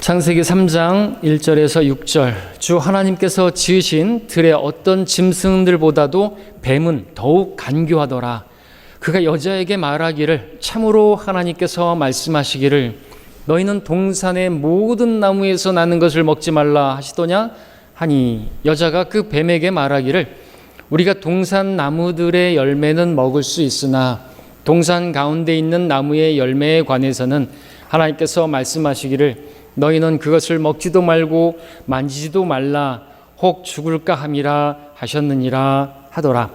창세기 3장 1절에서 6절, 주 하나님께서 지으신 들의 어떤 짐승들보다도 뱀은 더욱 간교하더라. 그가 여자에게 말하기를, 참으로 하나님께서 말씀하시기를 너희는 동산의 모든 나무에서 나는 것을 먹지 말라 하시더냐 하니, 여자가 그 뱀에게 말하기를, 우리가 동산 나무들의 열매는 먹을 수 있으나 동산 가운데 있는 나무의 열매에 관해서는 하나님께서 말씀하시기를 너희는 그것을 먹지도 말고 만지지도 말라, 혹 죽을까 함이라 하셨느니라 하더라.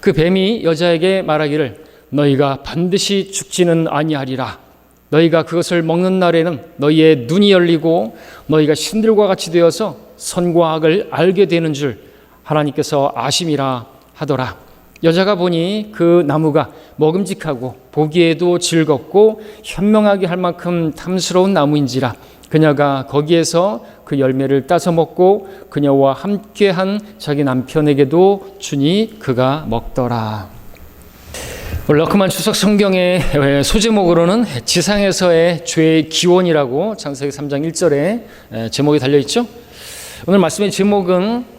그 뱀이 여자에게 말하기를, 너희가 반드시 죽지는 아니하리라. 너희가 그것을 먹는 날에는 너희의 눈이 열리고 너희가 신들과 같이 되어서 선과 악을 알게 되는 줄 하나님께서 아심이라 하더라. 여자가 보니 그 나무가 먹음직하고 보기에도 즐겁고 현명하게 할 만큼 탐스러운 나무인지라 그녀가 거기에서 그 열매를 따서 먹고 그녀와 함께한 자기 남편에게도 주니 그가 먹더라. 러크만 추석 성경의 소제목으로는 지상에서의 죄의 기원이라고 창세기 3장 1절에 제목이 달려있죠. 오늘 말씀의 제목은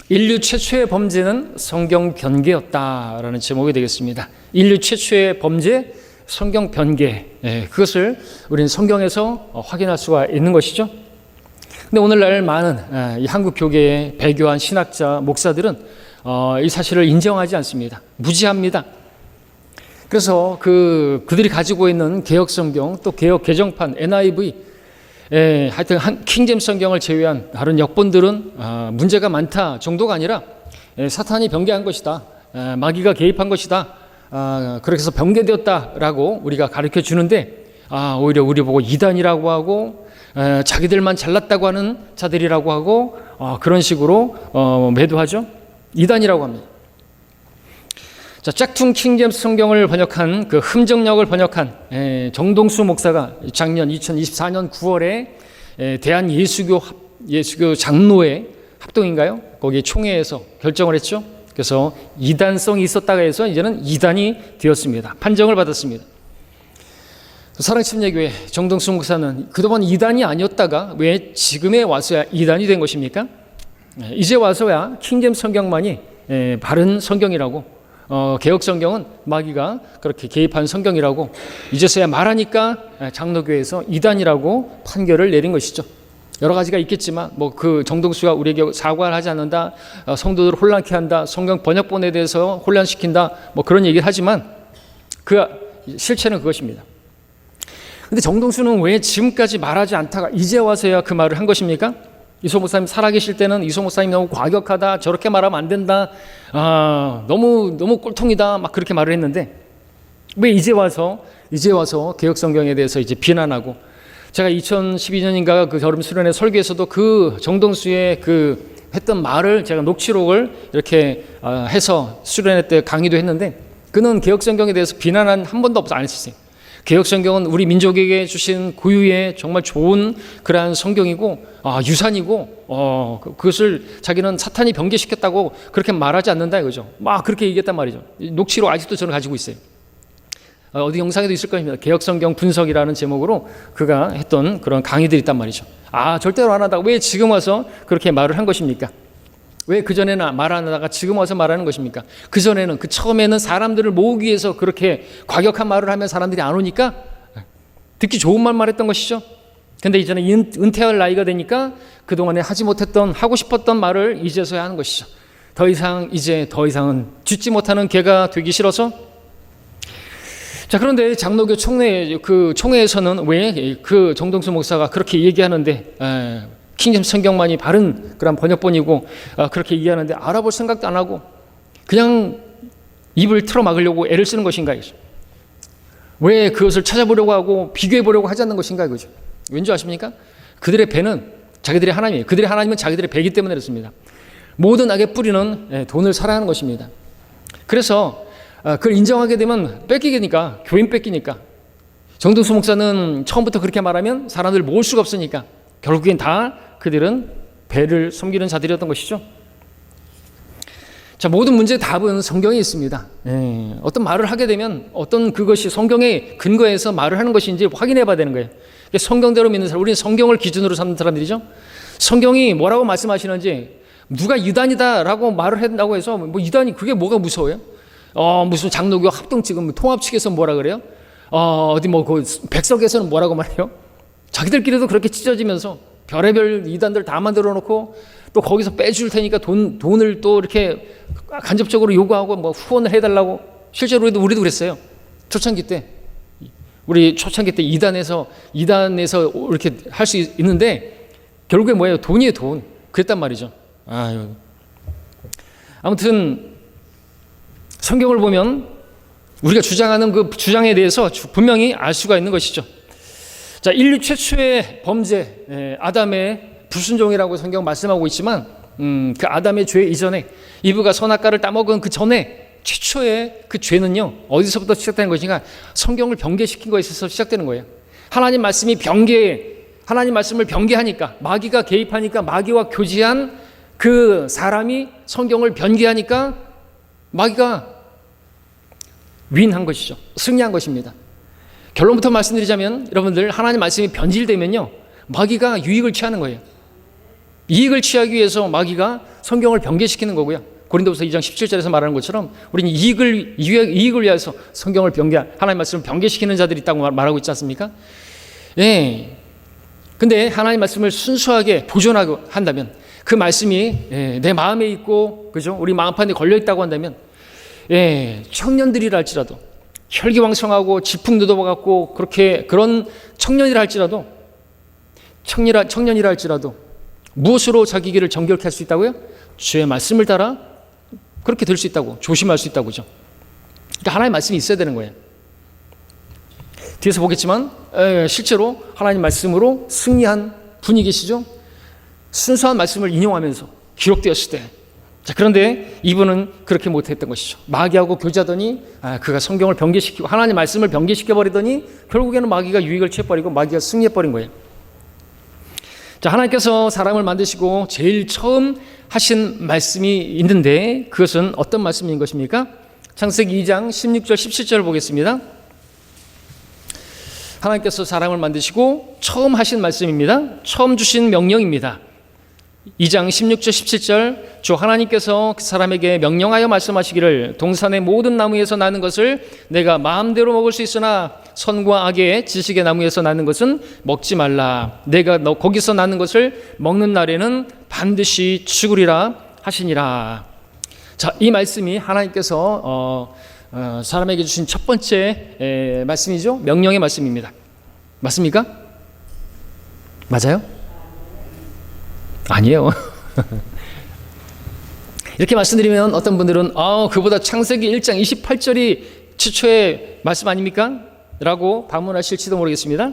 인류 최초의 범죄는 성경 변개였다라는 제목이 되겠습니다. 인류 최초의 범죄, 성경 변개, 그것을 우리는 성경에서 확인할 수가 있는 것이죠. 근데 오늘날 많은 이 한국 교계의 배교한 신학자, 목사들은 이 사실을 인정하지 않습니다. 무지합니다. 그래서 그들이 가지고 있는 개혁 성경, 또 개혁 개정판, NIV, 하여튼 킹제임스 성경을 제외한 다른 역본들은 문제가 많다 정도가 아니라 사탄이 변개한 것이다, 마귀가 개입한 것이다, 그렇게 해서 변개되었다라고 우리가 가르쳐 주는데, 오히려 우리 보고 이단이라고 하고 자기들만 잘났다고 하는 자들이라고 하고 그런 식으로 매도하죠. 이단이라고 합니다. 자, 짝퉁 킹제임스 성경을 번역한 그 흠정역을 번역한 정동수 목사가 작년 2024년 9월에 대한 예수교 장로회 합동인가요? 거기 총회에서 결정을 했죠. 그래서 이단성이 있었다가 해서 이제는 이단이 되었습니다. 판정을 받았습니다. 사랑침례교회 정동수 목사는 그동안 이단이 아니었다가 왜 지금에 와서야 이단이 된 것입니까? 이제 와서야 킹제임스 성경만이 바른 성경이라고, 개혁 성경은 마귀가 그렇게 개입한 성경이라고 이제서야 말하니까 장로교회에서 이단이라고 판결을 내린 것이죠. 여러 가지가 있겠지만 그 정동수가 우리에게 사과를 하지 않는다, 성도들을 혼란케 한다, 성경 번역본에 대해서 혼란시킨다, 그런 얘기를 하지만 그 실체는 그것입니다. 근데 정동수는 왜 지금까지 말하지 않다가 이제 와서야 그 말을 한 것입니까? 이소 목사님 살아계실 때는 이소 목사님 너무 과격하다, 저렇게 말하면 안 된다, 너무 꼴통이다, 막 그렇게 말을 했는데 왜 이제 와서 개혁 성경에 대해서 이제 비난하고, 제가 2012년인가 그 여름 수련회 설교에서도 그 정동수의 그 했던 말을 제가 녹취록을 이렇게 해서 수련회 때 강의도 했는데, 그는 개혁 성경에 대해서 비난한 한 번도 안 했어요. 개혁 성경은 우리 민족에게 주신 고유의 정말 좋은 그러한 성경이고 유산이고 그것을 자기는 사탄이 변개시켰다고 그렇게 말하지 않는다 이거죠. 막 그렇게 얘기했단 말이죠. 녹취록 아직도 저는 가지고 있어요. 어디 영상에도 있을 겁니다. 개혁 성경 분석이라는 제목으로 그가 했던 그런 강의들이 있단 말이죠. 절대로 안 하다가 왜 지금 와서 그렇게 말을 한 것입니까? 왜 그전에는 말 안 하다가 지금 와서 말하는 것입니까? 그전에는, 처음에는 사람들을 모으기 위해서 그렇게 과격한 말을 하면 사람들이 안 오니까 듣기 좋은 말만 했던 것이죠. 근데 이제는 은퇴할 나이가 되니까 그동안에 하지 못했던, 하고 싶었던 말을 이제서야 하는 것이죠. 더 이상은 쥐지 못하는 개가 되기 싫어서. 자, 그런데 장로교 총회에서는 왜 그 정동수 목사가 그렇게 얘기하는데, 킹제임스 성경만이 바른 그런 번역본이고 그렇게 이해하는데 알아볼 생각도 안 하고 그냥 입을 틀어 막으려고 애를 쓰는 것인가 이거죠. 왜 그것을 찾아보려고 하고 비교해 보려고 하지 않는 것인가 이거죠. 왠지 아십니까? 그들의 배는 자기들의 하나님이에요. 그들의 하나님은 자기들의 배이기 때문에 그렇습니다. 모든 악의 뿌리는 돈을 사랑하는 것입니다. 그래서 그걸 인정하게 되면 뺏기니까, 교인 뺏기니까. 정동수 목사는 처음부터 그렇게 말하면 사람들을 모을 수가 없으니까 결국엔 다 그들은 배를 섬기는 자들이었던 것이죠. 자, 모든 문제의 답은 성경에 있습니다. 어떤 말을 하게 되면 어떤 그것이 성경의 근거에서 말을 하는 것인지 확인해 봐야 되는 거예요. 성경대로 믿는 사람, 우리는 성경을 기준으로 삼는 사람들이죠. 성경이 뭐라고 말씀하시는지, 누가 이단이다라고 말을 한다고 해서 뭐 이단이 그게 뭐가 무서워요? 무슨 장로교 합동 지금 통합 측에서 뭐라 그래요? 어디 뭐 그 백석에서는 뭐라고 말해요? 자기들끼리도 그렇게 찢어지면서 별의별 이단들 다 만들어 놓고 또 거기서 빼줄 테니까 돈을 또 이렇게 간접적으로 요구하고 뭐 후원을 해달라고. 실제로 우리도 그랬어요. 초창기 때 이단에서 이렇게 할 수 있는데 결국에 뭐예요? 돈이에요, 돈. 그랬단 말이죠. 아무튼 성경을 보면 우리가 주장하는 그 주장에 대해서 분명히 알 수가 있는 것이죠. 자, 인류 최초의 범죄, 아담의 불순종이라고 성경 말씀하고 있지만, 그 아담의 죄 이전에, 이브가 선악과를 따먹은 그 전에 최초의 그 죄는요, 어디서부터 시작되는 것인가? 성경을 변개시킨 것에 있어서 시작되는 거예요. 하나님 말씀을 변개하니까, 마귀가 개입하니까, 마귀와 교제한 그 사람이 성경을 변개하니까 마귀가 윈한 것이죠. 승리한 것입니다. 결론부터 말씀드리자면, 여러분들, 하나님 말씀이 변질되면요, 마귀가 유익을 취하는 거예요. 이익을 취하기 위해서 마귀가 성경을 변개시키는 거고요. 고린도후서 2장 17절에서 말하는 것처럼 우리는 이익을 위해서 성경을 하나님 말씀을 변개시키는 자들이 있다고 말하고 있지 않습니까? 예. 근데 하나님 말씀을 순수하게 보존하고 한다면, 그 말씀이 내 마음에 있고, 그죠? 우리 마음판에 걸려 있다고 한다면, 청년들이라 할지라도, 혈기왕성하고 지풍 돋아갖고 그런 청년이라 할지라도 무엇으로 자기 길을 정결케 할 수 있다고요? 주의 말씀을 따라 그렇게 될 수 있다고, 조심할 수 있다고죠. 그러니까 하나님의 말씀이 있어야 되는 거예요. 뒤에서 보겠지만 실제로 하나님 말씀으로 승리한 분이 계시죠. 순수한 말씀을 인용하면서 기록되었을 때, 자, 그런데 이분은 그렇게 못했던 것이죠. 마귀하고 교제하더니 그가 성경을 변개시키고 하나님 말씀을 변개시켜버리더니 결국에는 마귀가 유익을 취해버리고 마귀가 승리해버린 거예요. 자, 하나님께서 사람을 만드시고 제일 처음 하신 말씀이 있는데, 그것은 어떤 말씀인 것입니까? 창세기 2장 16절 17절을 보겠습니다. 하나님께서 사람을 만드시고 처음 하신 말씀입니다. 처음 주신 명령입니다. 2장 16절 17절, 주 하나님께서 그 사람에게 명령하여 말씀하시기를, 동산의 모든 나무에서 나는 것을 내가 마음대로 먹을 수 있으나 선과 악의 지식의 나무에서 나는 것은 먹지 말라. 내가 너 거기서 나는 것을 먹는 날에는 반드시 죽으리라 하시니라. 자, 이 말씀이 하나님께서 사람에게 주신 첫 번째 말씀이죠. 명령의 말씀입니다. 맞습니까? 맞아요? 아니에요. 이렇게 말씀드리면 어떤 분들은 그보다 창세기 1장 28절이 최초의 말씀 아닙니까? 라고 반문하실지도 모르겠습니다.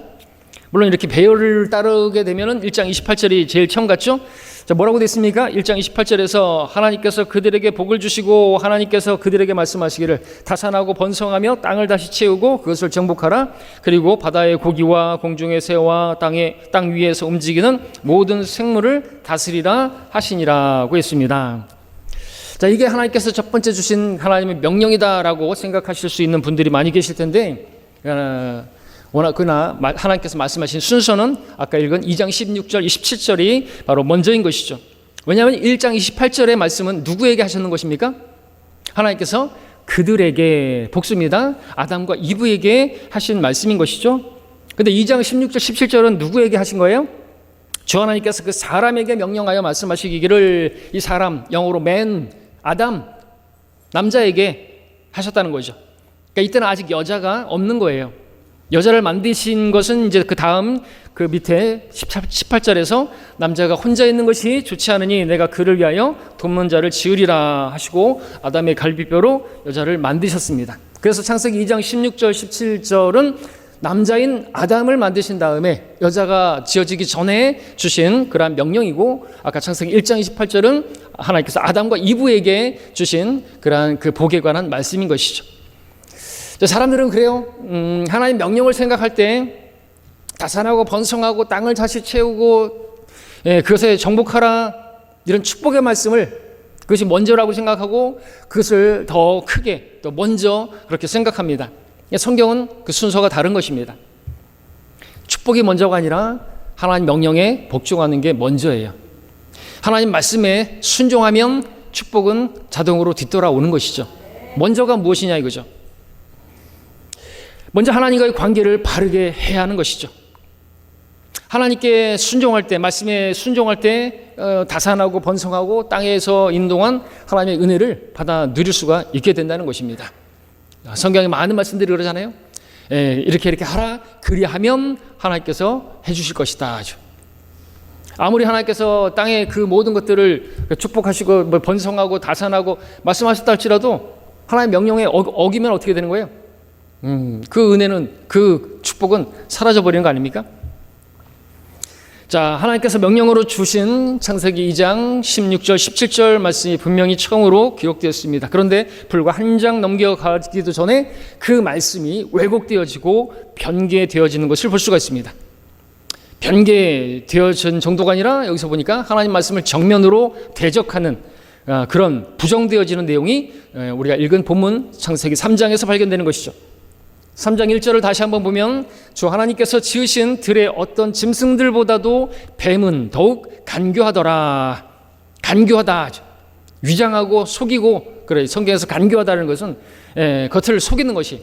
물론 이렇게 배열을 따르게 되면 1장 28절이 제일 처음 같죠? 자, 뭐라고 되어 있습니까? 1장 28절에서 하나님께서 그들에게 복을 주시고 하나님께서 그들에게 말씀하시기를, 다산하고 번성하며 땅을 다시 채우고 그것을 정복하라. 그리고 바다의 고기와 공중의 새와 땅 위에서 움직이는 모든 생물을 다스리라 하시니라고 했습니다. 자, 이게 하나님께서 첫 번째 주신 하나님의 명령이다라고 생각하실 수 있는 분들이 많이 계실 텐데, 그러나 하나님께서 말씀하신 순서는 아까 읽은 2장 16절 27절이 바로 먼저인 것이죠. 왜냐하면 1장 28절의 말씀은 누구에게 하셨는 것입니까? 하나님께서 그들에게, 복수입니다, 아담과 이브에게 하신 말씀인 것이죠. 근데 2장 16절 17절은 누구에게 하신 거예요? 주 하나님께서 그 사람에게 명령하여 말씀하시기를, 이 사람, 영어로 man, 아담, 남자에게 하셨다는 거죠. 그러니까 이때는 아직 여자가 없는 거예요. 여자를 만드신 것은 이제 그 다음 그 밑에 18절에서 남자가 혼자 있는 것이 좋지 않으니 내가 그를 위하여 돕는 자를 지으리라 하시고 아담의 갈비뼈로 여자를 만드셨습니다. 그래서 창세기 2장 16절 17절은 남자인 아담을 만드신 다음에 여자가 지어지기 전에 주신 그러한 명령이고, 아까 창세기 1장 28절은 하나님께서 아담과 이브에게 주신 그러한 그 복에 관한 말씀인 것이죠. 사람들은 그래요. 하나님 명령을 생각할 때 다산하고 번성하고 땅을 다시 채우고 그것에 정복하라, 이런 축복의 말씀을 그것이 먼저라고 생각하고 그것을 더 크게 또 먼저 그렇게 생각합니다. 성경은 그 순서가 다른 것입니다. 축복이 먼저가 아니라 하나님 명령에 복종하는 게 먼저예요. 하나님 말씀에 순종하면 축복은 자동으로 뒤돌아오는 것이죠. 먼저가 무엇이냐 이거죠. 먼저 하나님과의 관계를 바르게 해야 하는 것이죠. 하나님께 순종할 때, 말씀에 순종할 때 다산하고 번성하고 땅에서 인동한 하나님의 은혜를 받아 누릴 수가 있게 된다는 것입니다. 성경에 많은 말씀들이 그러잖아요. 이렇게 하라, 그리하면 하나님께서 해주실 것이다. 아무리 하나님께서 땅의 그 모든 것들을 축복하시고 번성하고 다산하고 말씀하셨다 할지라도 하나님의 명령에 어기면 어떻게 되는 거예요? 그 은혜는, 그 축복은 사라져버리는 거 아닙니까? 자, 하나님께서 명령으로 주신 창세기 2장 16절 17절 말씀이 분명히 처음으로 기록되었습니다. 그런데 불과 한 장 넘겨가기도 전에 그 말씀이 왜곡되어지고 변개되어지는 것을 볼 수가 있습니다. 변개되어진 정도가 아니라 여기서 보니까 하나님 말씀을 정면으로 대적하는 그런 부정되어지는 내용이 우리가 읽은 본문 창세기 3장에서 발견되는 것이죠. 3장 1절을 다시 한번 보면 주 하나님께서 지으신 들의 어떤 짐승들보다도 뱀은 더욱 간교하더라. 간교하다. 위장하고 속이고, 그래, 성경에서 간교하다는 것은 겉을 속이는 것이,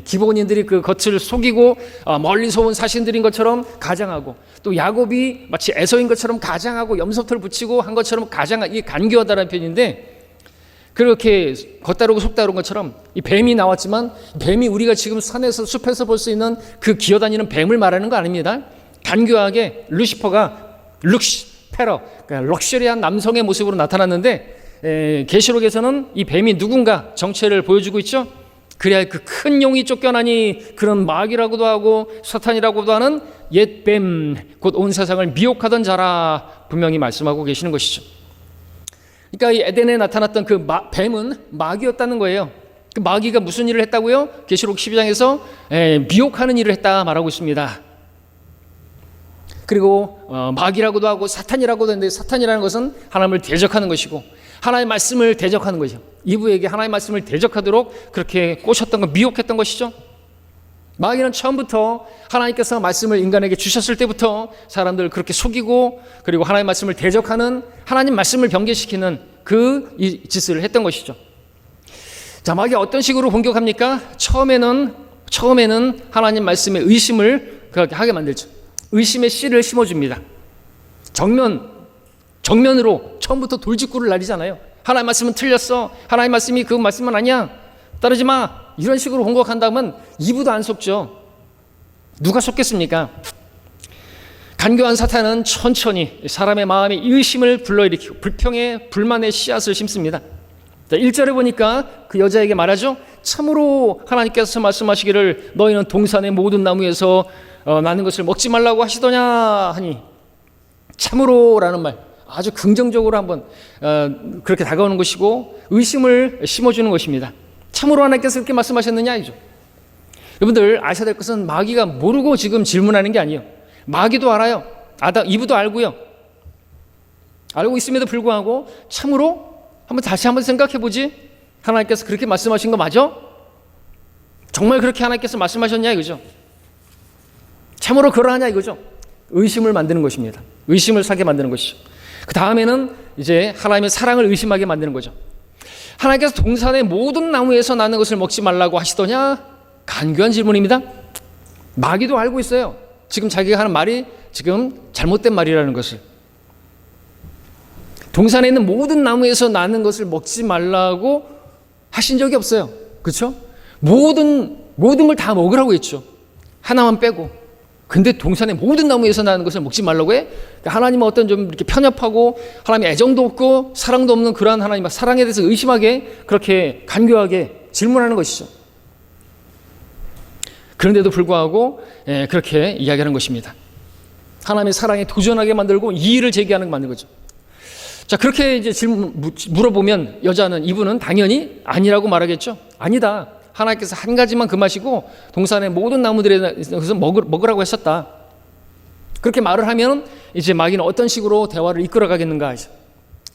기본인들이 그 겉을 속이고 멀리서 온 사신들인 것처럼 가장하고, 또 야곱이 마치 에서인 것처럼 가장하고 염소털 붙이고 한 것처럼 가장하고, 이게 간교하다라는 표현인데, 그렇게 겉다르고 속다른 것처럼 이 뱀이 나왔지만 뱀이 우리가 지금 산에서 숲에서 볼 수 있는 그 기어다니는 뱀을 말하는 거 아닙니다. 간교하게 루시퍼가 룩시페러, 그러니까 럭셔리한 남성의 모습으로 나타났는데 계시록에서는 이 뱀이 누군가 정체를 보여주고 있죠. 그래야 그 큰 용이 쫓겨나니 그런 마귀라고도 하고 사탄이라고도 하는 옛뱀, 곧 온 세상을 미혹하던 자라 분명히 말씀하고 계시는 것이죠. 그러니까 이 에덴에 나타났던 그 뱀은 마귀였다는 거예요. 그 마귀가 무슨 일을 했다고요? 계시록 12장에서 미혹하는 일을 했다 말하고 있습니다. 그리고 마귀라고도 하고 사탄이라고도 하는데, 사탄이라는 것은 하나님을 대적하는 것이고 하나님의 말씀을 대적하는 것이죠. 이브에게 하나님의 말씀을 대적하도록 그렇게 꼬셨던 것, 미혹했던 것이죠. 마귀는 처음부터 하나님께서 말씀을 인간에게 주셨을 때부터 사람들을 그렇게 속이고, 그리고 하나님의 말씀을 대적하는, 하나님 말씀을 변개시키는 이 짓을 했던 것이죠. 자, 마귀가 어떤 식으로 공격합니까? 처음에는 하나님 말씀에 의심을 그렇게 하게 만들죠. 의심의 씨를 심어줍니다. 정면으로 처음부터 돌직구를 날리잖아요. 하나님 말씀은 틀렸어. 하나님 말씀이 그 말씀은 아니야. 따르지 마. 이런 식으로 공격한다면 이브도 안 속죠. 누가 속겠습니까? 간교한 사탄은 천천히 사람의 마음에 의심을 불러일으키고 불평의 불만의 씨앗을 심습니다. 1절에 보니까 그 여자에게 말하죠. 참으로 하나님께서 말씀하시기를 너희는 동산의 모든 나무에서 나는 것을 먹지 말라고 하시더냐 하니, 참으로라는 말 아주 긍정적으로 한번 그렇게 다가오는 것이고 의심을 심어주는 것입니다. 참으로 하나님께서 그렇게 말씀하셨느냐 이죠. 여러분들 아셔야 될 것은 마귀가 모르고 지금 질문하는 게 아니에요. 마귀도 알아요. 이브도 알고요. 알고 있음에도 불구하고 참으로 다시 한번 생각해 보지. 하나님께서 그렇게 말씀하신 거 맞아? 정말 그렇게 하나님께서 말씀하셨냐 이거죠. 참으로 그러하냐 이거죠. 의심을 만드는 것입니다. 의심을 사게 만드는 것이죠. 그 다음에는 이제 하나님의 사랑을 의심하게 만드는 거죠. 하나님께서 동산의 모든 나무에서 나는 것을 먹지 말라고 하시더냐? 간교한 질문입니다. 마귀도 알고 있어요. 지금 자기가 하는 말이 지금 잘못된 말이라는 것을. 동산에 있는 모든 나무에서 나는 것을 먹지 말라고 하신 적이 없어요. 그렇죠? 모든 걸 다 먹으라고 했죠. 하나만 빼고. 근데 동산의 모든 나무에서 나는 것을 먹지 말라고 해? 하나님은 어떤 좀 이렇게 편협하고 하나님의 애정도 없고 사랑도 없는 그러한 하나님의 사랑에 대해서 의심하게 그렇게 간교하게 질문하는 것이죠. 그런데도 불구하고 그렇게 이야기하는 것입니다. 하나님의 사랑에 도전하게 만들고 이의를 제기하는 만든 거죠. 자, 그렇게 이제 물어보면 이분은 당연히 아니라고 말하겠죠. 아니다. 하나님께서 한 가지만 금하시고 동산의 모든 나무들에 대해서 먹으라고 했었다. 그렇게 말을 하면 이제 마귀는 어떤 식으로 대화를 이끌어 가겠는가 하죠.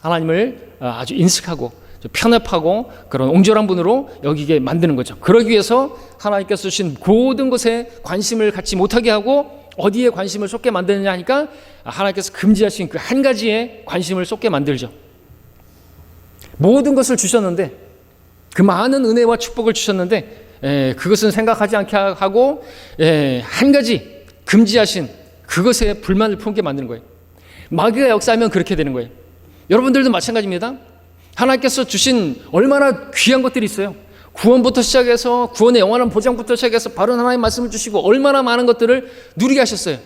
하나님을 아주 인식하고 편협하고 그런 옹졸한 분으로 여기게 만드는 거죠. 그러기 위해서 하나님께서 주신 모든 것에 관심을 갖지 못하게 하고 어디에 관심을 쏟게 만드느냐 하니까 하나님께서 금지하신 그 한 가지에 관심을 쏟게 만들죠. 모든 것을 주셨는데, 그 많은 은혜와 축복을 주셨는데 그것은 생각하지 않게 하고 한 가지 금지하신 그것에 불만을 품게 만드는 거예요. 마귀가 역사하면 그렇게 되는 거예요. 여러분들도 마찬가지입니다. 하나님께서 주신 얼마나 귀한 것들이 있어요. 구원부터 시작해서 구원의 영원한 보장부터 시작해서 바른 하나님의 말씀을 주시고 얼마나 많은 것들을 누리게 하셨어요.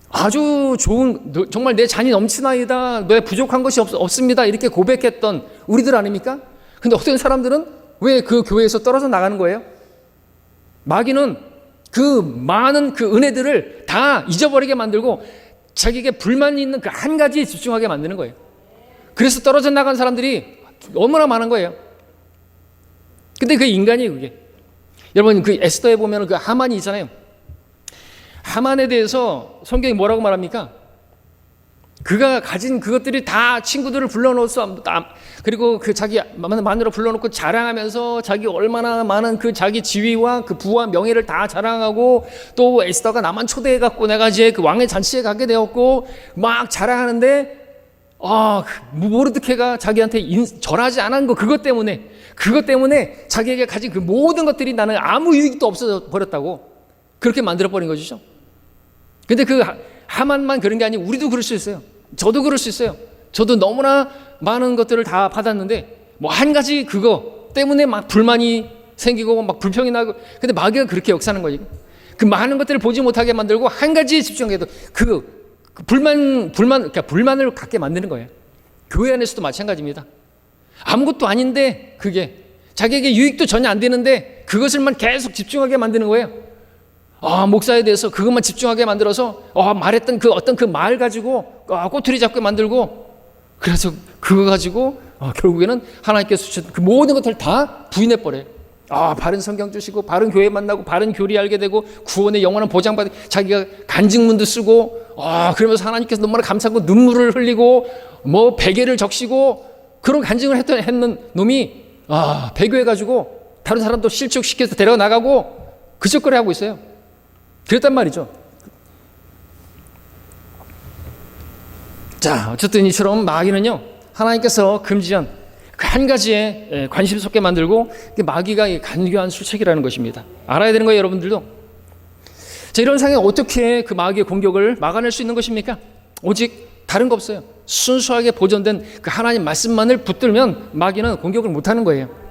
아주 좋은, 정말 내 잔이 넘치나이다, 내 부족한 것이 없습니다, 이렇게 고백했던 우리들 아닙니까? 근데 어떤 사람들은 왜 그 교회에서 떨어져 나가는 거예요? 마귀는 그 많은 그 은혜들을 다 잊어버리게 만들고 자기에게 불만이 있는 그 한 가지에 집중하게 만드는 거예요. 그래서 떨어져 나간 사람들이 얼마나 많은 거예요. 근데 그 인간이에요, 그게. 여러분, 그 에스더에 보면 그 하만이 있잖아요. 하만에 대해서 성경이 뭐라고 말합니까? 그가 가진 그것들이 다 친구들을 불러놓았어. 그리고 그 자기 마누라 불러놓고 자랑하면서 자기 얼마나 많은 그 자기 지위와 그 부와 명예를 다 자랑하고, 또 에스더가 나만 초대해갖고 내가 이제 그 왕의 잔치에 가게 되었고 막 자랑하는데, 모르드케가 자기한테 절하지 않은 거, 그것 때문에 자기에게 가진 그 모든 것들이 나는 아무 유익도 없어져 버렸다고 그렇게 만들어버린 것이죠. 근데 그 하만만 그런 게 아니고 우리도 그럴 수 있어요. 저도 그럴 수 있어요. 저도 너무나 많은 것들을 다 받았는데 뭐 한 가지 그거 때문에 막 불만이 생기고 막 불평이 나고, 근데 마귀가 그렇게 역사하는 거지. 그 많은 것들을 보지 못하게 만들고 한 가지에 집중해도 그러니까 불만을 갖게 만드는 거예요. 교회 안에서도 마찬가지입니다. 아무것도 아닌데 그게 자기에게 유익도 전혀 안 되는데 그것을만 계속 집중하게 만드는 거예요. 목사에 대해서 그것만 집중하게 만들어서 말했던 그 어떤 그 말 가지고 꼬투리 잡게 만들고, 그래서 그거 가지고 결국에는 하나님께서 주신 그 모든 것들을 다 부인해 버려요. 바른 성경 주시고 바른 교회 만나고 바른 교리 알게 되고 구원의 영원한 보장받고 자기가 간증문도 쓰고 그러면서 하나님께서 너무나 감사하고 눈물을 흘리고 뭐 베개를 적시고 그런 간증을 했는 놈이 배교해 가지고 다른 사람도 실족시켜서 데려 나가고 그 짓거리 하고 있어요. 그랬단 말이죠. 자, 어쨌든 이처럼 마귀는요, 하나님께서 금지한 그 한 가지에 관심 쏟게 만들고, 마귀가 간교한 술책이라는 것입니다. 알아야 되는 거예요, 여러분들도. 자, 이런 상황에 어떻게 그 마귀의 공격을 막아낼 수 있는 것입니까? 오직 다른 거 없어요. 순수하게 보존된 그 하나님 말씀만을 붙들면 마귀는 공격을 못하는 거예요.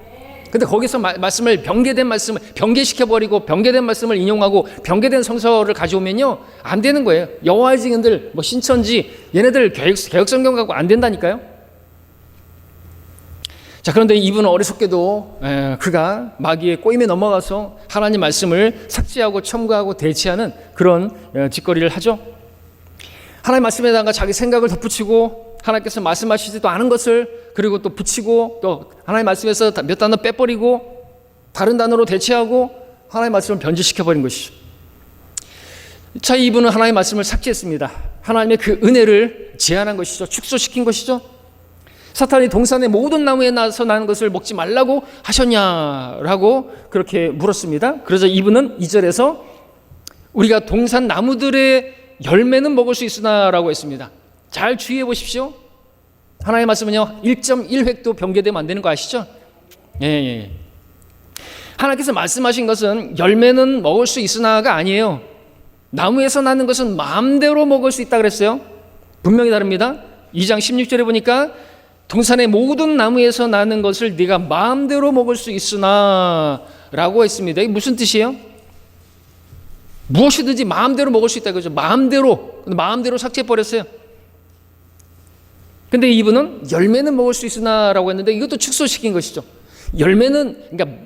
근데 거기서 말씀을 병개된 말씀을 병개시켜버리고 병개된 말씀을 인용하고 병개된 성서를 가져오면요, 안 되는 거예요. 여호와의 증인들, 뭐 신천지, 얘네들 개혁성경 갖고 안 된다니까요. 자, 그런데 이분은 어리석게도 그가 마귀의 꼬임에 넘어가서 하나님 말씀을 삭제하고 첨가하고 대체하는 그런 짓거리를 하죠. 하나님 말씀에다가 자기 생각을 덧붙이고 하나님께서 말씀하시지도 않은 것을 그리고 또 붙이고, 또 하나님 말씀에서 몇 단어 빼버리고 다른 단어로 대체하고 하나님 말씀을 변질시켜버린 것이죠. 자, 이분은 하나님 말씀을 삭제했습니다. 하나님의 그 은혜를 제한한 것이죠. 축소시킨 것이죠. 사탄이 동산의 모든 나무에 나서 나는 것을 먹지 말라고 하셨냐라고 그렇게 물었습니다. 그래서 이분은 2절에서 우리가 동산 나무들의 열매는 먹을 수 있으나라고 했습니다. 잘 주의해 보십시오. 하나님의 말씀은요, 1.1획도 변개되면 안 되는 거 아시죠? 예. 하나님께서 말씀하신 것은 열매는 먹을 수 있으나가 아니에요. 나무에서 나는 것은 마음대로 먹을 수 있다 그랬어요. 분명히 다릅니다. 2장 16절에 보니까 동산의 모든 나무에서 나는 것을 네가 마음대로 먹을 수 있으나 라고 했습니다. 이게 무슨 뜻이에요? 무엇이든지 마음대로 먹을 수 있다 그죠? 마음대로 삭제해버렸어요. 근데 이분은 열매는 먹을 수 있으나 라고 했는데 이것도 축소시킨 것이죠. 열매는, 그러니까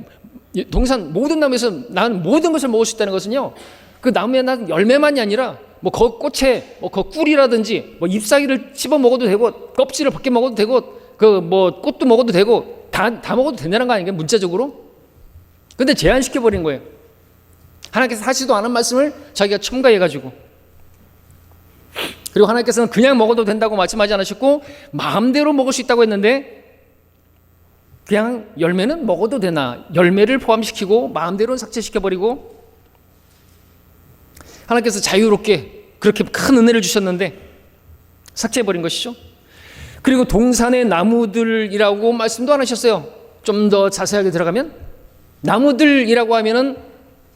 동산 모든 나무에서 나는 모든 것을 먹을 수 있다는 것은요, 그 나무에 난 열매만이 아니라 뭐 꽃에 뭐 꿀이라든지 뭐 잎사귀를 씹어 먹어도 되고 껍질을 벗겨 먹어도 되고 그 뭐 꽃도 먹어도 되고 다 먹어도 된다는 거 아닌가요? 문자적으로. 근데 제한시켜 버린 거예요. 하나님께서 하지도 않은 말씀을 자기가 첨가해 가지고. 그리고 하나님께서는 그냥 먹어도 된다고 말씀하지 않으셨고 마음대로 먹을 수 있다고 했는데 그냥 열매는 먹어도 되나, 열매를 포함시키고 마음대로는 삭제시켜버리고 하나님께서 자유롭게 그렇게 큰 은혜를 주셨는데 삭제해버린 것이죠. 그리고 동산의 나무들이라고 말씀도 안 하셨어요. 좀 더 자세하게 들어가면 나무들이라고 하면은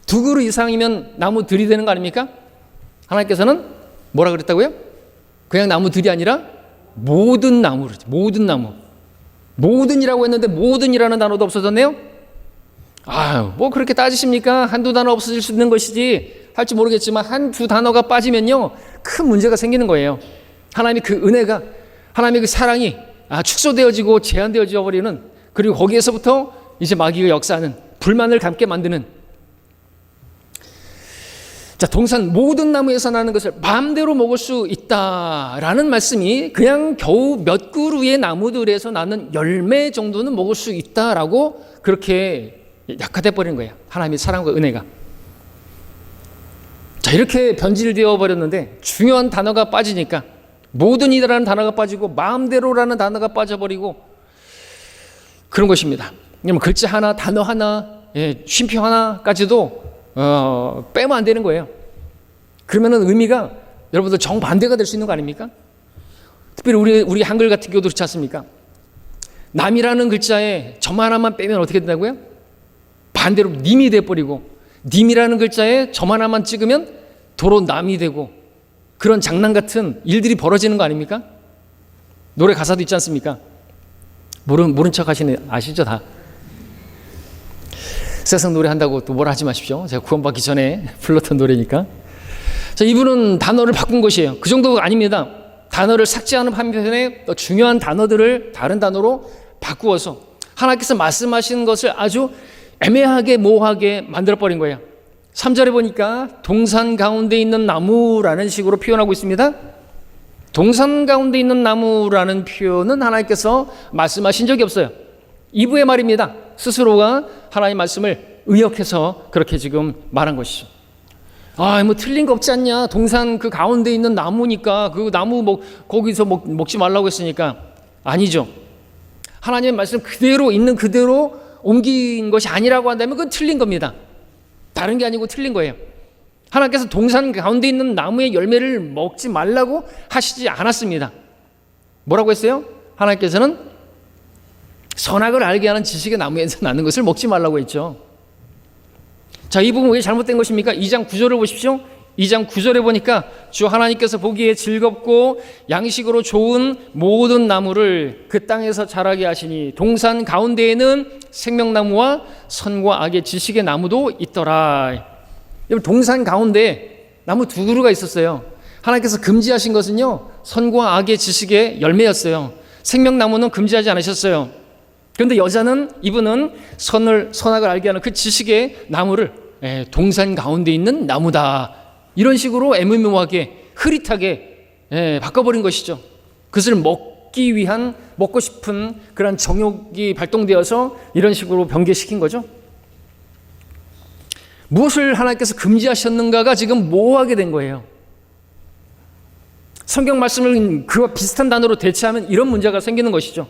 2그루 이상이면 나무들이 되는 거 아닙니까? 하나님께서는 뭐라 그랬다고요? 그냥 나무들이 아니라 모든 나무를, 모든 나무. 모든이라고 했는데 모든이라는 단어도 없어졌네요. 뭐 그렇게 따지십니까? 한두 단어 없어질 수 있는 것이지 할지 모르겠지만 한두 단어가 빠지면요 큰 문제가 생기는 거예요. 하나님의 그 은혜가, 하나님의 그 사랑이 축소되어지고 제한되어져 버리는, 그리고 거기에서부터 이제 마귀가 역사하는, 불만을 담게 만드는. 자, 동산 모든 나무에서 나는 것을 마음대로 먹을 수 있다라는 말씀이 그냥 겨우 몇 그루의 나무들에서 나는 열매 정도는 먹을 수 있다라고 그렇게 약화돼 버린 거예요. 하나님의 사랑과 은혜가. 자, 이렇게 변질되어 버렸는데 중요한 단어가 빠지니까, 모든이라는 단어가 빠지고 마음대로라는 단어가 빠져버리고 그런 것입니다. 그러면 글자 하나, 단어 하나, 쉼표 하나까지도 빼면 안 되는 거예요. 그러면은 의미가 여러분들 정반대가 될 수 있는 거 아닙니까? 특별히 우리 한글 같은 경우도 그렇지 않습니까? 남이라는 글자에 점 하나만 빼면 어떻게 된다고요? 반대로 님이 돼버리고, 님이라는 글자에 점 하나만 찍으면 도로 남이 되고, 그런 장난 같은 일들이 벌어지는 거 아닙니까? 노래 가사도 있지 않습니까? 모른 척 하시네, 아시죠 다? 세상 노래 한다고 또 뭐라 하지 마십시오. 제가 구원받기 전에 불렀던 노래니까. 자, 이분은 단어를 바꾼 것이에요. 그 정도가 아닙니다. 단어를 삭제하는 반면에 또 중요한 단어들을 다른 단어로 바꾸어서 하나님께서 말씀하시는 것을 아주 애매하게 모호하게 만들어버린 거예요. 3절에 보니까 동산 가운데 있는 나무라는 식으로 표현하고 있습니다. 동산 가운데 있는 나무라는 표현은 하나님께서 말씀하신 적이 없어요. 2부의 말입니다. 스스로가 하나님의 말씀을 의역해서 그렇게 지금 말한 것이죠. 뭐 틀린 거 없지 않냐? 동산 그 가운데 있는 나무니까 그 나무 거기서 먹지 말라고 했으니까. 아니죠. 하나님의 말씀 그대로 있는 그대로 옮긴 것이 아니라고 한다면 그건 틀린 겁니다. 다른 게 아니고 틀린 거예요. 하나님께서 동산 가운데 있는 나무의 열매를 먹지 말라고 하시지 않았습니다. 뭐라고 했어요? 하나님께서는 선악을 알게 하는 지식의 나무에서 나는 것을 먹지 말라고 했죠. 자, 이 부분 왜 잘못된 것입니까? 2장 9절을 보십시오. 2장 9절에 보니까 주 하나님께서 보기에 즐겁고 양식으로 좋은 모든 나무를 그 땅에서 자라게 하시니 동산 가운데에는 생명나무와 선과 악의 지식의 나무도 있더라. 여러분, 동산 가운데 나무 2그루가 있었어요. 하나님께서 금지하신 것은요, 선과 악의 지식의 열매였어요. 생명나무는 금지하지 않으셨어요. 그런데 이분은 선악을 알게 하는 그 지식의 나무를 동산 가운데 있는 나무다, 이런 식으로 애매모호하게 흐릿하게 바꿔버린 것이죠. 그것을 먹고 싶은 그런 정욕이 발동되어서 이런 식으로 변개시킨 거죠. 무엇을 하나님께서 금지하셨는가가 지금 모호하게 된 거예요. 성경 말씀을 그와 비슷한 단어로 대체하면 이런 문제가 생기는 것이죠.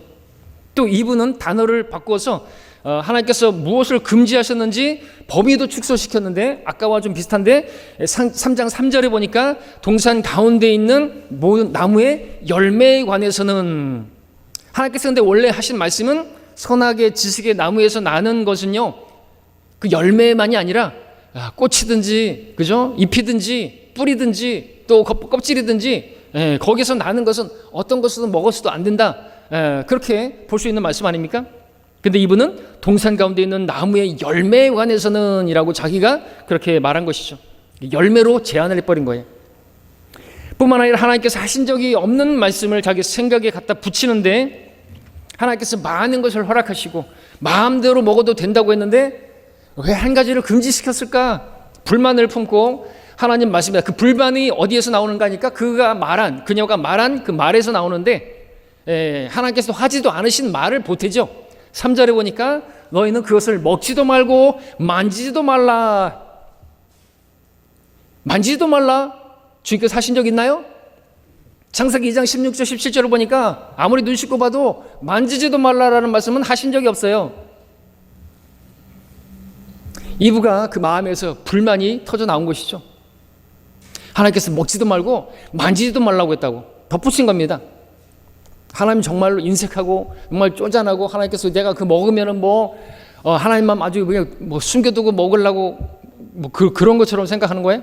또 이분은 단어를 바꿔서 하나님께서 무엇을 금지하셨는지 범위도 축소시켰는데, 아까와 좀 비슷한데 3장 3절에 보니까 동산 가운데 있는 모든 나무의 열매에 관해서는, 하나님께서 근데 원래 하신 말씀은 선악의 지식의 나무에서 나는 것은요, 그 열매만이 아니라 꽃이든지, 그죠? 잎이든지 뿌리든지 또 껍질이든지, 거기서 나는 것은 어떤 것은 먹어서도 안 된다, 그렇게 볼 수 있는 말씀 아닙니까? 근데 이분은 동산 가운데 있는 나무의 열매에 관해서는 이라고 자기가 그렇게 말한 것이죠. 열매로 제한을 해버린 거예요. 뿐만 아니라 하나님께서 하신 적이 없는 말씀을 자기 생각에 갖다 붙이는데, 하나님께서 많은 것을 허락하시고 마음대로 먹어도 된다고 했는데 왜 한 가지를 금지시켰을까? 불만을 품고 하나님 말씀입니다. 그 불만이 어디에서 나오는가 하니까 그녀가 말한 그 말에서 나오는데, 하나님께서 하지도 않으신 말을 보태죠. 3절에 보니까 너희는 그것을 먹지도 말고 만지지도 말라. 만지지도 말라. 주님께서 하신 적 있나요? 창세기 2장 16절 17절을 보니까 아무리 눈 씻고 봐도 만지지도 말라라는 말씀은 하신 적이 없어요. 이브가 그 마음에서 불만이 터져 나온 것이죠. 하나님께서 먹지도 말고 만지지도 말라고 했다고 덧붙인 겁니다. 하나님 정말로 인색하고 정말 쪼잔하고 하나님께서 내가 그 먹으면은 하나님만 아주 그냥 숨겨두고 먹으려고 그런 것처럼 생각하는 거예요.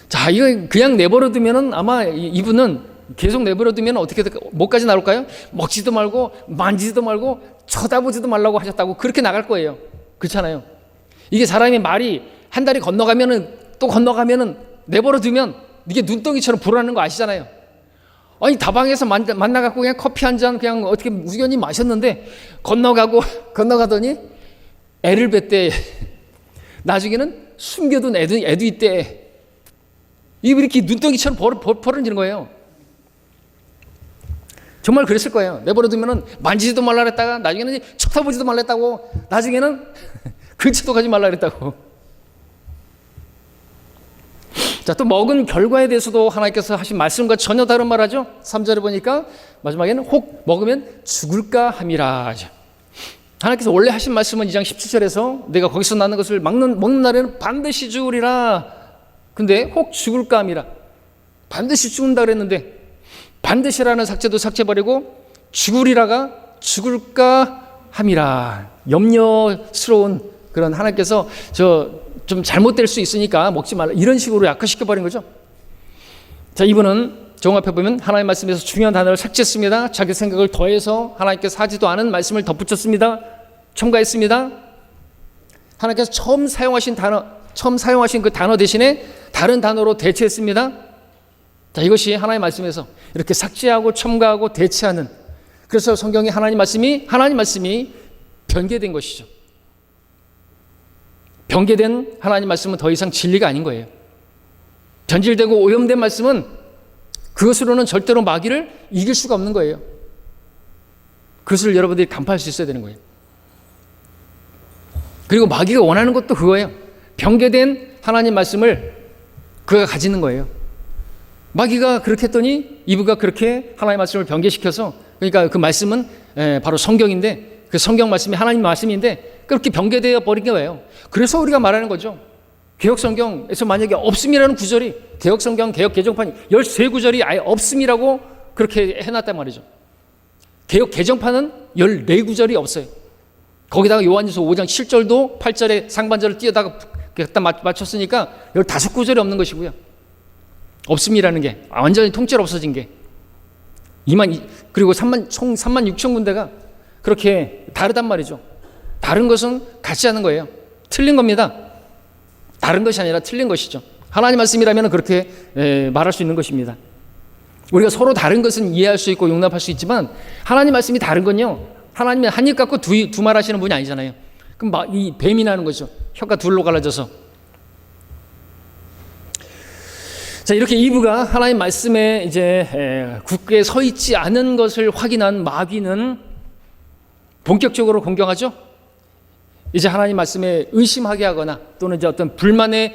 자, 이거 그냥 내버려 두면은 아마 이분은 계속 내버려 두면 어떻게 뭐까지 나올까요? 먹지도 말고 만지지도 말고 쳐다보지도 말라고 하셨다고 그렇게 나갈 거예요. 그렇잖아요. 이게 사람이 말이 한 달이 건너가면은 또 건너가면은 내버려 두면 이게 눈덩이처럼 불어나는 거 아시잖아요. 아니 다방에서 만나갖고 그냥 커피 한 잔 그냥 어떻게 우연히 마셨는데 건너가더니 애를 뱉대. 나중에는 숨겨둔 애도 있대. 이게 이렇게 눈덩이처럼 벌어지는 거예요. 정말 그랬을 거예요. 내버려 두면은 만지지도 말라 그랬다가 나중에는 쳐다보지도 말라 했다고 나중에는 근처도 가지 말라 그랬다고. 자, 또 먹은 결과에 대해서도 하나님께서 하신 말씀과 전혀 다른 말 하죠. 3절에 보니까 마지막에는 혹 먹으면 죽을까 함이라. 하나님께서 원래 하신 말씀은 2장 17절에서 내가 거기서 나는 것을 먹는 날에는 반드시 죽으리라. 근데 혹 죽을까 함이라. 반드시 죽는다 그랬는데 반드시라는 삭제도 삭제버리고 죽으리라가 죽을까 함이라. 염려스러운 그런 하나님께서 좀 잘못될 수 있으니까 먹지 말라 이런 식으로 약화시켜버린 거죠. 자, 이분은 종합해 보면 하나님의 말씀에서 중요한 단어를 삭제했습니다. 자기 생각을 더해서 하나님께서 하지도 않은 말씀을 덧붙였습니다. 첨가했습니다. 하나님께서 처음 사용하신 그 단어 대신에 다른 단어로 대체했습니다. 자, 이것이 하나님의 말씀에서 이렇게 삭제하고 첨가하고 대체하는, 그래서 성경에 하나님 말씀이 변개된 것이죠. 변개된 하나님 말씀은 더 이상 진리가 아닌 거예요. 변질되고 오염된 말씀은 그것으로는 절대로 마귀를 이길 수가 없는 거예요. 그것을 여러분들이 간파할 수 있어야 되는 거예요. 그리고 마귀가 원하는 것도 그거예요. 변개된 하나님 말씀을 그가 가지는 거예요. 마귀가 그렇게 했더니 이브가 그렇게 하나님의 말씀을 변개시켜서, 그러니까 그 말씀은 바로 성경인데, 그 성경 말씀이 하나님 말씀인데 그렇게 변개되어 버린 거예요. 그래서 우리가 말하는 거죠. 개혁성경에서 만약에 없음이라는 구절이, 개혁성경, 개혁개정판 13구절이 아예 없음이라고 그렇게 해놨단 말이죠. 개혁개정판은 14구절이 없어요. 거기다가 요한일서 5장 7절도 8절에 상반절을 띄어다가 갖다 맞췄으니까 15구절이 없는 것이고요. 없음이라는 게 완전히 통째로 없어진 게 그리고 총 3만 6천 군데가 그렇게 다르단 말이죠. 다른 것은 같지 않은 거예요. 틀린 겁니다. 다른 것이 아니라 틀린 것이죠. 하나님 말씀이라면 그렇게 말할 수 있는 것입니다. 우리가 서로 다른 것은 이해할 수 있고 용납할 수 있지만 하나님 말씀이 다른 건요, 하나님은 한 입 갖고 두 말 하시는 분이 아니잖아요. 그럼 이 뱀이 나는 거죠. 혀가 둘로 갈라져서. 자, 이렇게 이브가 하나님 말씀에 이제 굳게 서 있지 않은 것을 확인한 마귀는 본격적으로 공격하죠. 이제 하나님 말씀에 의심하게 하거나 또는 이제 어떤 불만의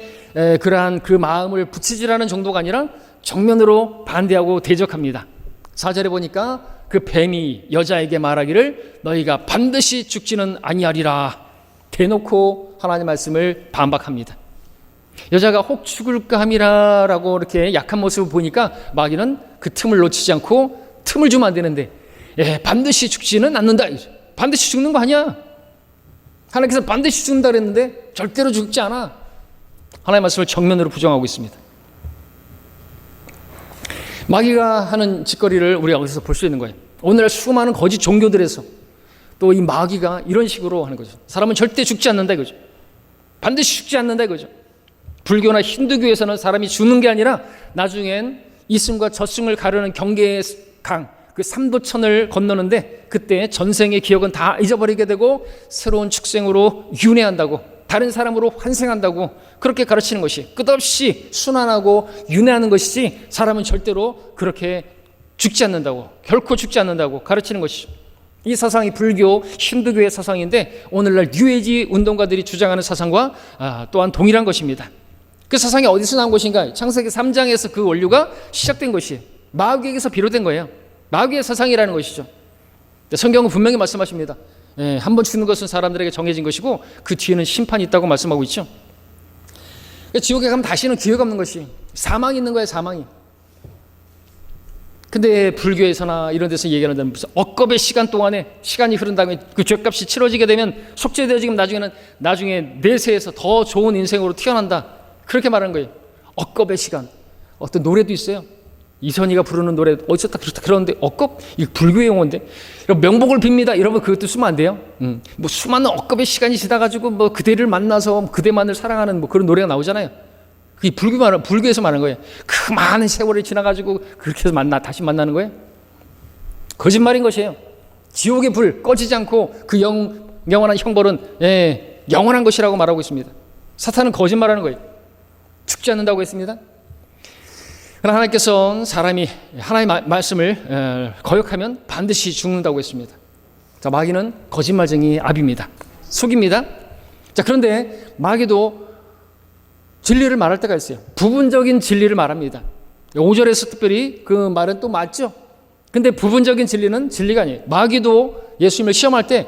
그러한 그 마음을 부치지라는 정도가 아니라 정면으로 반대하고 대적합니다. 4절에 보니까 그 뱀이 여자에게 말하기를 너희가 반드시 죽지는 아니하리라. 대놓고 하나님 말씀을 반박합니다. 여자가 혹 죽을까 함이라라고 이렇게 약한 모습을 보니까 마귀는 그 틈을 놓치지 않고 틈을 주면 안 되는데 반드시 죽지는 않는다. 반드시 죽는 거 아니야. 하나님께서 반드시 죽는다 그랬는데 절대로 죽지 않아. 하나님의 말씀을 정면으로 부정하고 있습니다. 마귀가 하는 짓거리를 우리가 여기서 볼 수 있는 거예요. 오늘날 수많은 거짓 종교들에서 또 이 마귀가 이런 식으로 하는 거죠. 사람은 절대 죽지 않는다 이거죠. 반드시 죽지 않는다 이거죠. 불교나 힌두교에서는 사람이 죽는 게 아니라 나중엔 이승과 저승을 가르는 경계의 강, 그 삼도천을 건너는데 그때 전생의 기억은 다 잊어버리게 되고 새로운 축생으로 윤회한다고, 다른 사람으로 환생한다고 그렇게 가르치는 것이 끝없이 순환하고 윤회하는 것이지 사람은 절대로 그렇게 죽지 않는다고, 결코 죽지 않는다고 가르치는 것이죠. 이 사상이 불교, 힌두교의 사상인데 오늘날 뉴에이지 운동가들이 주장하는 사상과 또한 동일한 것입니다. 그 사상이 어디서 나온 것인가? 창세기 3장에서 그 원류가 시작된 것이에요. 마귀에게서 비롯된 거예요. 마귀의 사상이라는 것이죠. 성경은 분명히 말씀하십니다. 한 번 죽는 것은 사람들에게 정해진 것이고 그 뒤에는 심판이 있다고 말씀하고 있죠. 지옥에 가면 다시는 기회가 없는 것이 사망이 있는 거예요. 사망이. 근데 불교에서나 이런 데서 얘기하는 데는 무슨 억겁의 시간 동안에 시간이 흐른 다음에 그 죄값이 치러지게 되면 속죄되어지면 나중에 내세에서 더 좋은 인생으로 태어난다. 그렇게 말하는 거예요. 억겁의 시간. 어떤 노래도 있어요. 이선희가 부르는 노래 어디서 딱 그렇다 그러는데 억겁? 이거 불교의 용어인데 명복을 빕니다. 여러분 그것도 쓰면 안 돼요. 뭐 수많은 억겁의 시간이 지나가지고 뭐 그대를 만나서 그대만을 사랑하는 뭐 그런 노래가 나오잖아요. 그게 불교에서 말하는 거예요. 그 많은 세월이 지나가지고 그렇게 해서 다시 만나는 거예요. 거짓말인 것이에요. 지옥의 불 꺼지지 않고 그 영원한 형벌은 영원한 것이라고 말하고 있습니다. 사탄은 거짓말하는 거예요. 죽지 않는다고 했습니다. 그러나 하나님께서 사람이 하나님의 말씀을 거역하면 반드시 죽는다고 했습니다. 자, 마귀는 거짓말쟁이 압입니다. 속입니다. 자, 그런데 마귀도 진리를 말할 때가 있어요. 부분적인 진리를 말합니다. 5절에서 특별히 그 말은 또 맞죠. 근데 부분적인 진리는 진리가 아니에요. 마귀도 예수님을 시험할 때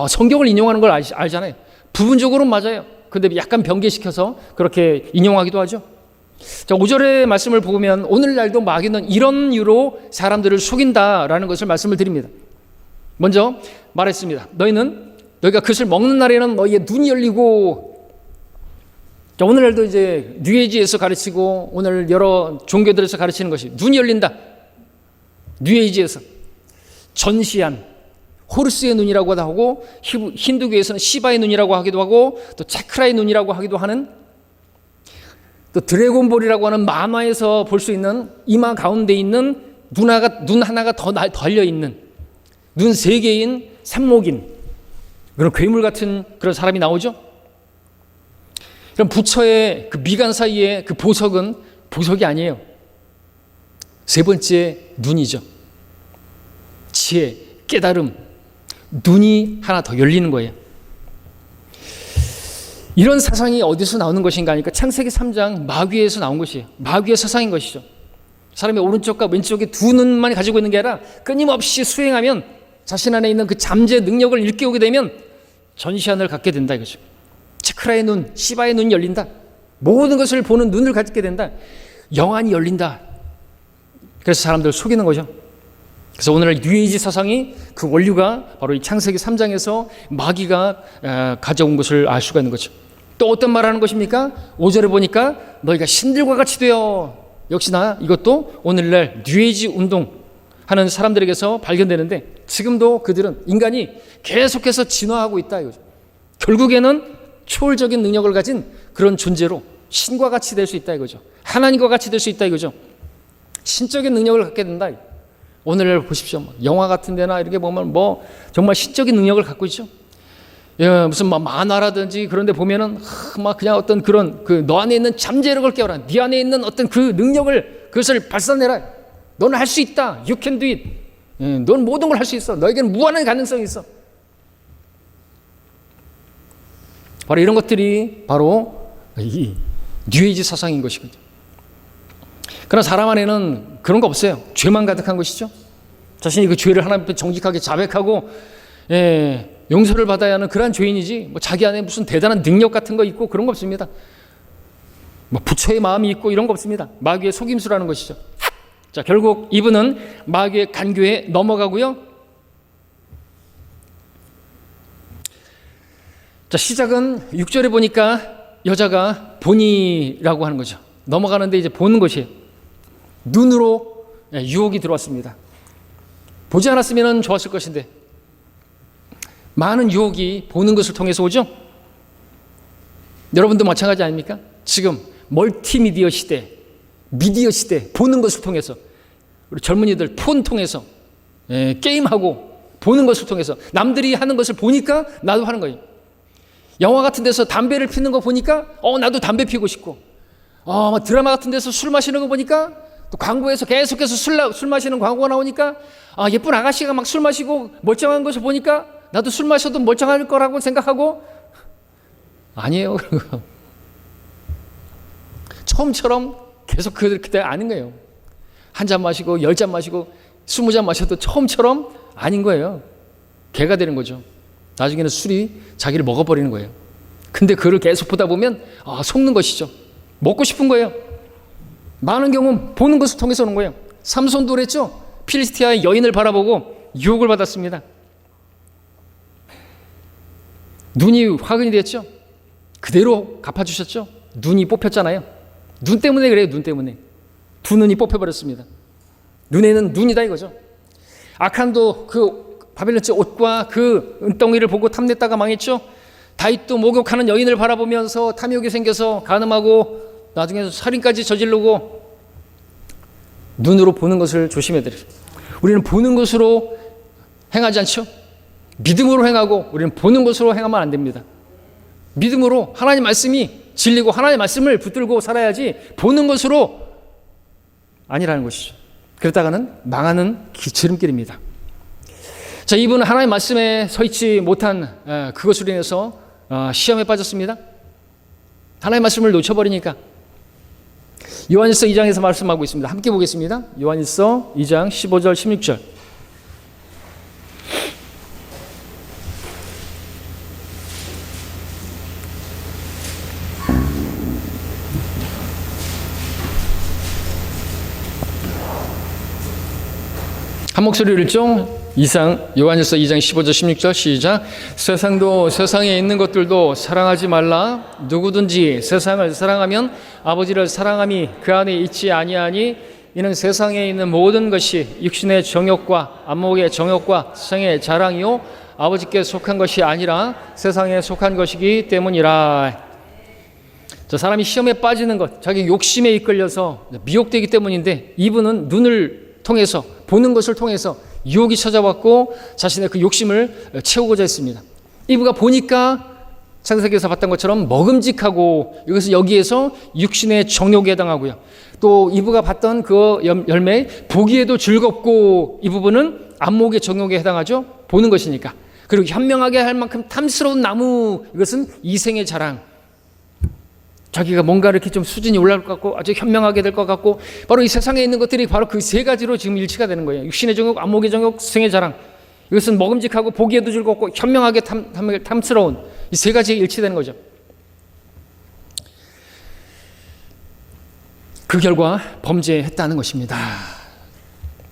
성경을 인용하는 걸 알잖아요. 부분적으로는 맞아요. 근데 약간 변개시켜서 그렇게 인용하기도 하죠. 자, 5절의 말씀을 보면 오늘날도 마귀는 이런 이유로 사람들을 속인다라는 것을 말씀을 드립니다. 먼저 말했습니다. 너희가 그것을 먹는 날에는 너희의 눈이 열리고. 자, 오늘날도 이제 뉴에이지에서 가르치고 오늘 여러 종교들에서 가르치는 것이 눈이 열린다. 뉴에이지에서 전시안, 호르스의 눈이라고 하고 힌두교에서는 시바의 눈이라고 하기도 하고 또 차크라의 눈이라고 하기도 하는 또 드래곤볼이라고 하는 만화에서 볼 수 있는 이마 가운데 있는 눈 하나가 더 달려있는 눈 3개인 삼목인 그런 괴물 같은 그런 사람이 나오죠. 그럼 부처의 그 미간 사이에 그 보석은 보석이 아니에요. 세 번째 눈이죠. 지혜, 깨달음, 눈이 하나 더 열리는 거예요. 이런 사상이 어디서 나오는 것인가 하니까 창세기 3장 마귀에서 나온 것이에요. 마귀의 사상인 것이죠. 사람의 오른쪽과 왼쪽에 두 눈만 가지고 있는 게 아니라 끊임없이 수행하면 자신 안에 있는 그 잠재 능력을 일깨우게 되면 전시안을 갖게 된다 이거죠. 차크라의 눈, 시바의 눈이 열린다. 모든 것을 보는 눈을 갖게 된다. 영안이 열린다. 그래서 사람들을 속이는 거죠. 그래서 오늘날 뉴에이지 사상이 그 원류가 바로 이 창세기 3장에서 마귀가 가져온 것을 알 수가 있는 거죠. 또 어떤 말 하는 것입니까? 5절에 보니까 너희가 신들과 같이 되어. 역시나 이것도 오늘날 뉴에이지 운동하는 사람들에게서 발견되는데 지금도 그들은 인간이 계속해서 진화하고 있다 이거죠. 결국에는 초월적인 능력을 가진 그런 존재로 신과 같이 될 수 있다 이거죠. 하나님과 같이 될 수 있다 이거죠. 신적인 능력을 갖게 된다. 오늘날 보십시오. 영화 같은 데나 이렇게 보면 정말 신적인 능력을 갖고 있죠. 무슨 만화라든지 그런 데 보면은 그냥 어떤 그런 너 안에 있는 잠재력을 깨워라. 네 안에 있는 어떤 그 능력을 그것을 발산해라. 너는 할 수 있다. You can do it. 너는 모든 걸 할 수 있어. 너에게는 무한한 가능성이 있어. 바로 이런 것들이 바로 이 뉴에이지 사상인 것이거든요. 그러나 사람 안에는 그런 거 없어요. 죄만 가득한 것이죠. 자신이 그 죄를 하나님 앞에 정직하게 자백하고 용서를 받아야 하는 그러한 죄인이지 자기 안에 무슨 대단한 능력 같은 거 있고 그런 거 없습니다. 부처의 마음이 있고 이런 거 없습니다. 마귀의 속임수라는 것이죠. 자, 결국 이분은 마귀의 간교에 넘어가고요. 자, 시작은 6절에 보니까 여자가 보니라고 하는 거죠. 넘어가는데 이제 보는 것이에요. 눈으로 유혹이 들어왔습니다. 보지 않았으면 좋았을 것인데 많은 유혹이 보는 것을 통해서 오죠. 여러분도 마찬가지 아닙니까? 지금 멀티미디어 시대, 미디어 시대, 보는 것을 통해서 우리 젊은이들 폰 통해서 게임하고 보는 것을 통해서 남들이 하는 것을 보니까 나도 하는 거예요. 영화 같은 데서 담배를 피는 거 보니까 나도 담배 피우고 싶고 드라마 같은 데서 술 마시는 거 보니까 또 광고에서 계속해서 술 마시는 광고가 나오니까 예쁜 아가씨가 막 술 마시고 멀쩡한 것을 보니까 나도 술 마셔도 멀쩡할 거라고 생각하고 아니에요. 처음처럼 계속 그때 아는 거예요. 한 잔 마시고 10잔 마시고 20잔 마셔도 처음처럼 아닌 거예요. 개가 되는 거죠. 나중에는 술이 자기를 먹어버리는 거예요. 근데 그를 계속 보다 보면 속는 것이죠. 먹고 싶은 거예요. 많은 경우 보는 것을 통해서 오는 거예요. 삼손도 그랬죠. 필리스티아의 여인을 바라보고 유혹을 받았습니다. 눈이 화근이 됐죠. 그대로 갚아주셨죠. 눈이 뽑혔잖아요. 눈 때문에 그래요. 눈 때문에. 두 눈이 뽑혀버렸습니다. 눈에는 눈이다 이거죠. 아칸도 그 바벨론의 옷과 그 은덩이를 보고 탐냈다가 망했죠. 다윗도 목욕하는 여인을 바라보면서 탐욕이 생겨서 간음하고 나중에 살인까지 저지르고. 눈으로 보는 것을 조심해야 돼요. 우리는 보는 것으로 행하지 않죠. 믿음으로 행하고 우리는 보는 것으로 행하면 안 됩니다. 믿음으로 하나님 말씀이 진리고 하나님 말씀을 붙들고 살아야지 보는 것으로 아니라는 것이죠. 그러다가는 망하는 지름길입니다. 자, 이분은 하나님 말씀에 서 있지 못한 그것으로 인해서 시험에 빠졌습니다. 하나님 말씀을 놓쳐버리니까. 요한일서 2장에서 말씀하고 있습니다. 함께 보겠습니다. 요한일서 2장 15절 16절. 한 목소리로 읽죠. 요한일서 2장 15절 16절 시작. 세상도 세상에 있는 것들도 사랑하지 말라. 누구든지 세상을 사랑하면 아버지를 사랑함이 그 안에 있지 아니하니 이는 세상에 있는 모든 것이 육신의 정욕과 안목의 정욕과 세상의 자랑이요 아버지께 속한 것이 아니라 세상에 속한 것이기 때문이라. 저 사람이 시험에 빠지는 것, 자기 욕심에 이끌려서 미혹되기 때문인데 이분은 눈을 통해서 보는 것을 통해서 유혹이 찾아왔고 자신의 그 욕심을 채우고자 했습니다. 이브가 보니까 창세기에서 봤던 것처럼 먹음직하고 여기에서 육신의 정욕에 해당하고요. 또 이브가 봤던 그 열매 보기에도 즐겁고 이 부분은 안목의 정욕에 해당하죠. 보는 것이니까. 그리고 현명하게 할 만큼 탐스러운 나무, 이것은 이생의 자랑. 자기가 뭔가 이렇게 좀 수준이 올라갈 것 같고 아주 현명하게 될 것 같고 바로 이 세상에 있는 것들이 바로 그 세 가지로 지금 일치가 되는 거예요. 육신의 정욕, 안목의 정욕, 생의 자랑. 이것은 먹음직하고 보기에도 즐겁고 현명하게 탐스러운 이 세 가지에 일치되는 거죠. 그 결과 범죄했다는 것입니다.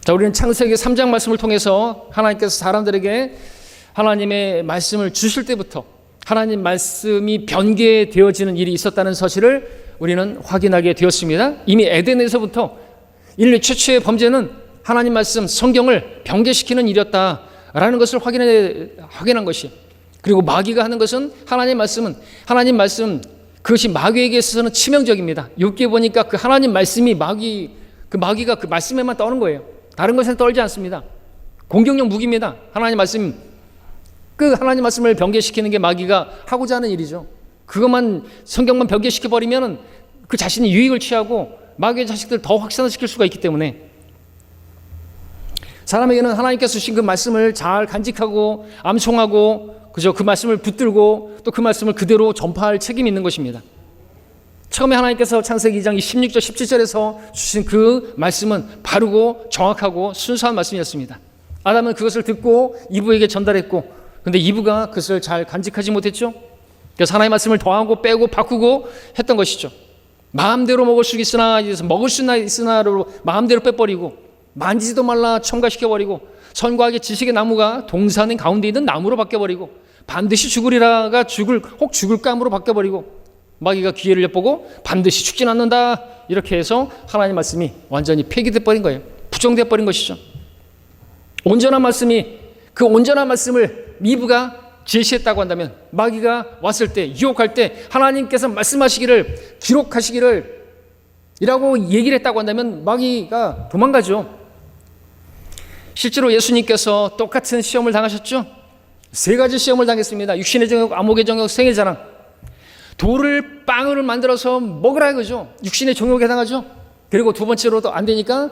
자, 우리는 창세기 3장 말씀을 통해서 하나님께서 사람들에게 하나님의 말씀을 주실 때부터 하나님 말씀이 변개되어지는 일이 있었다는 사실을 우리는 확인하게 되었습니다. 이미 에덴에서부터 인류 최초의 범죄는 하나님 말씀, 성경을 변개시키는 일이었다라는 것을 확인한 것이. 그리고 마귀가 하는 것은 하나님 말씀 그것이 마귀에게 있어서는 치명적입니다. 욥기에 보니까 그 하나님 말씀이 마귀가 그 말씀에만 떠는 거예요. 다른 것에는 떨지 않습니다. 공격용 무기입니다. 하나님 말씀. 그 하나님 말씀을 변개시키는 게 마귀가 하고자 하는 일이죠. 그것만 성경만 변개시켜버리면 그 자신이 유익을 취하고 마귀의 자식들을 더 확산시킬 수가 있기 때문에 사람에게는 하나님께서 주신 그 말씀을 잘 간직하고 암송하고 그 말씀을 붙들고 또 그 말씀을 그대로 전파할 책임이 있는 것입니다. 처음에 하나님께서 창세기 2장 16절 17절에서 주신 그 말씀은 바르고 정확하고 순수한 말씀이었습니다. 아담은 그것을 듣고 이브에게 전달했고 근데 이브가 그것을 잘 간직하지 못했죠. 그래서 하나님의 말씀을 더하고 빼고 바꾸고 했던 것이죠. 마음대로 먹을 수 있으나 먹을 수 있으나로 마음대로 빼버리고 만지지도 말라 첨가시켜버리고 선과 악의 지식의 나무가 동산인 가운데 있는 나무로 바뀌어버리고 반드시 죽으리라가 혹 죽을감으로 바뀌어버리고 마귀가 기회를 엿보고 반드시 죽진 않는다 이렇게 해서 하나님의 말씀이 완전히 폐기돼버린 거예요. 부정돼버린 것이죠. 온전한 말씀이 그 온전한 말씀을 이브가 제시했다고 한다면 마귀가 왔을 때 유혹할 때 하나님께서 말씀하시기를 기록하시기를 이라고 얘기를 했다고 한다면 마귀가 도망가죠. 실제로 예수님께서 똑같은 시험을 당하셨죠. 세 가지 시험을 당했습니다. 육신의 정욕, 안목의 정욕, 생의 자랑. 돌을 빵을 만들어서 먹으라 이거죠. 육신의 정욕에 해당하죠. 그리고 두 번째로도 안 되니까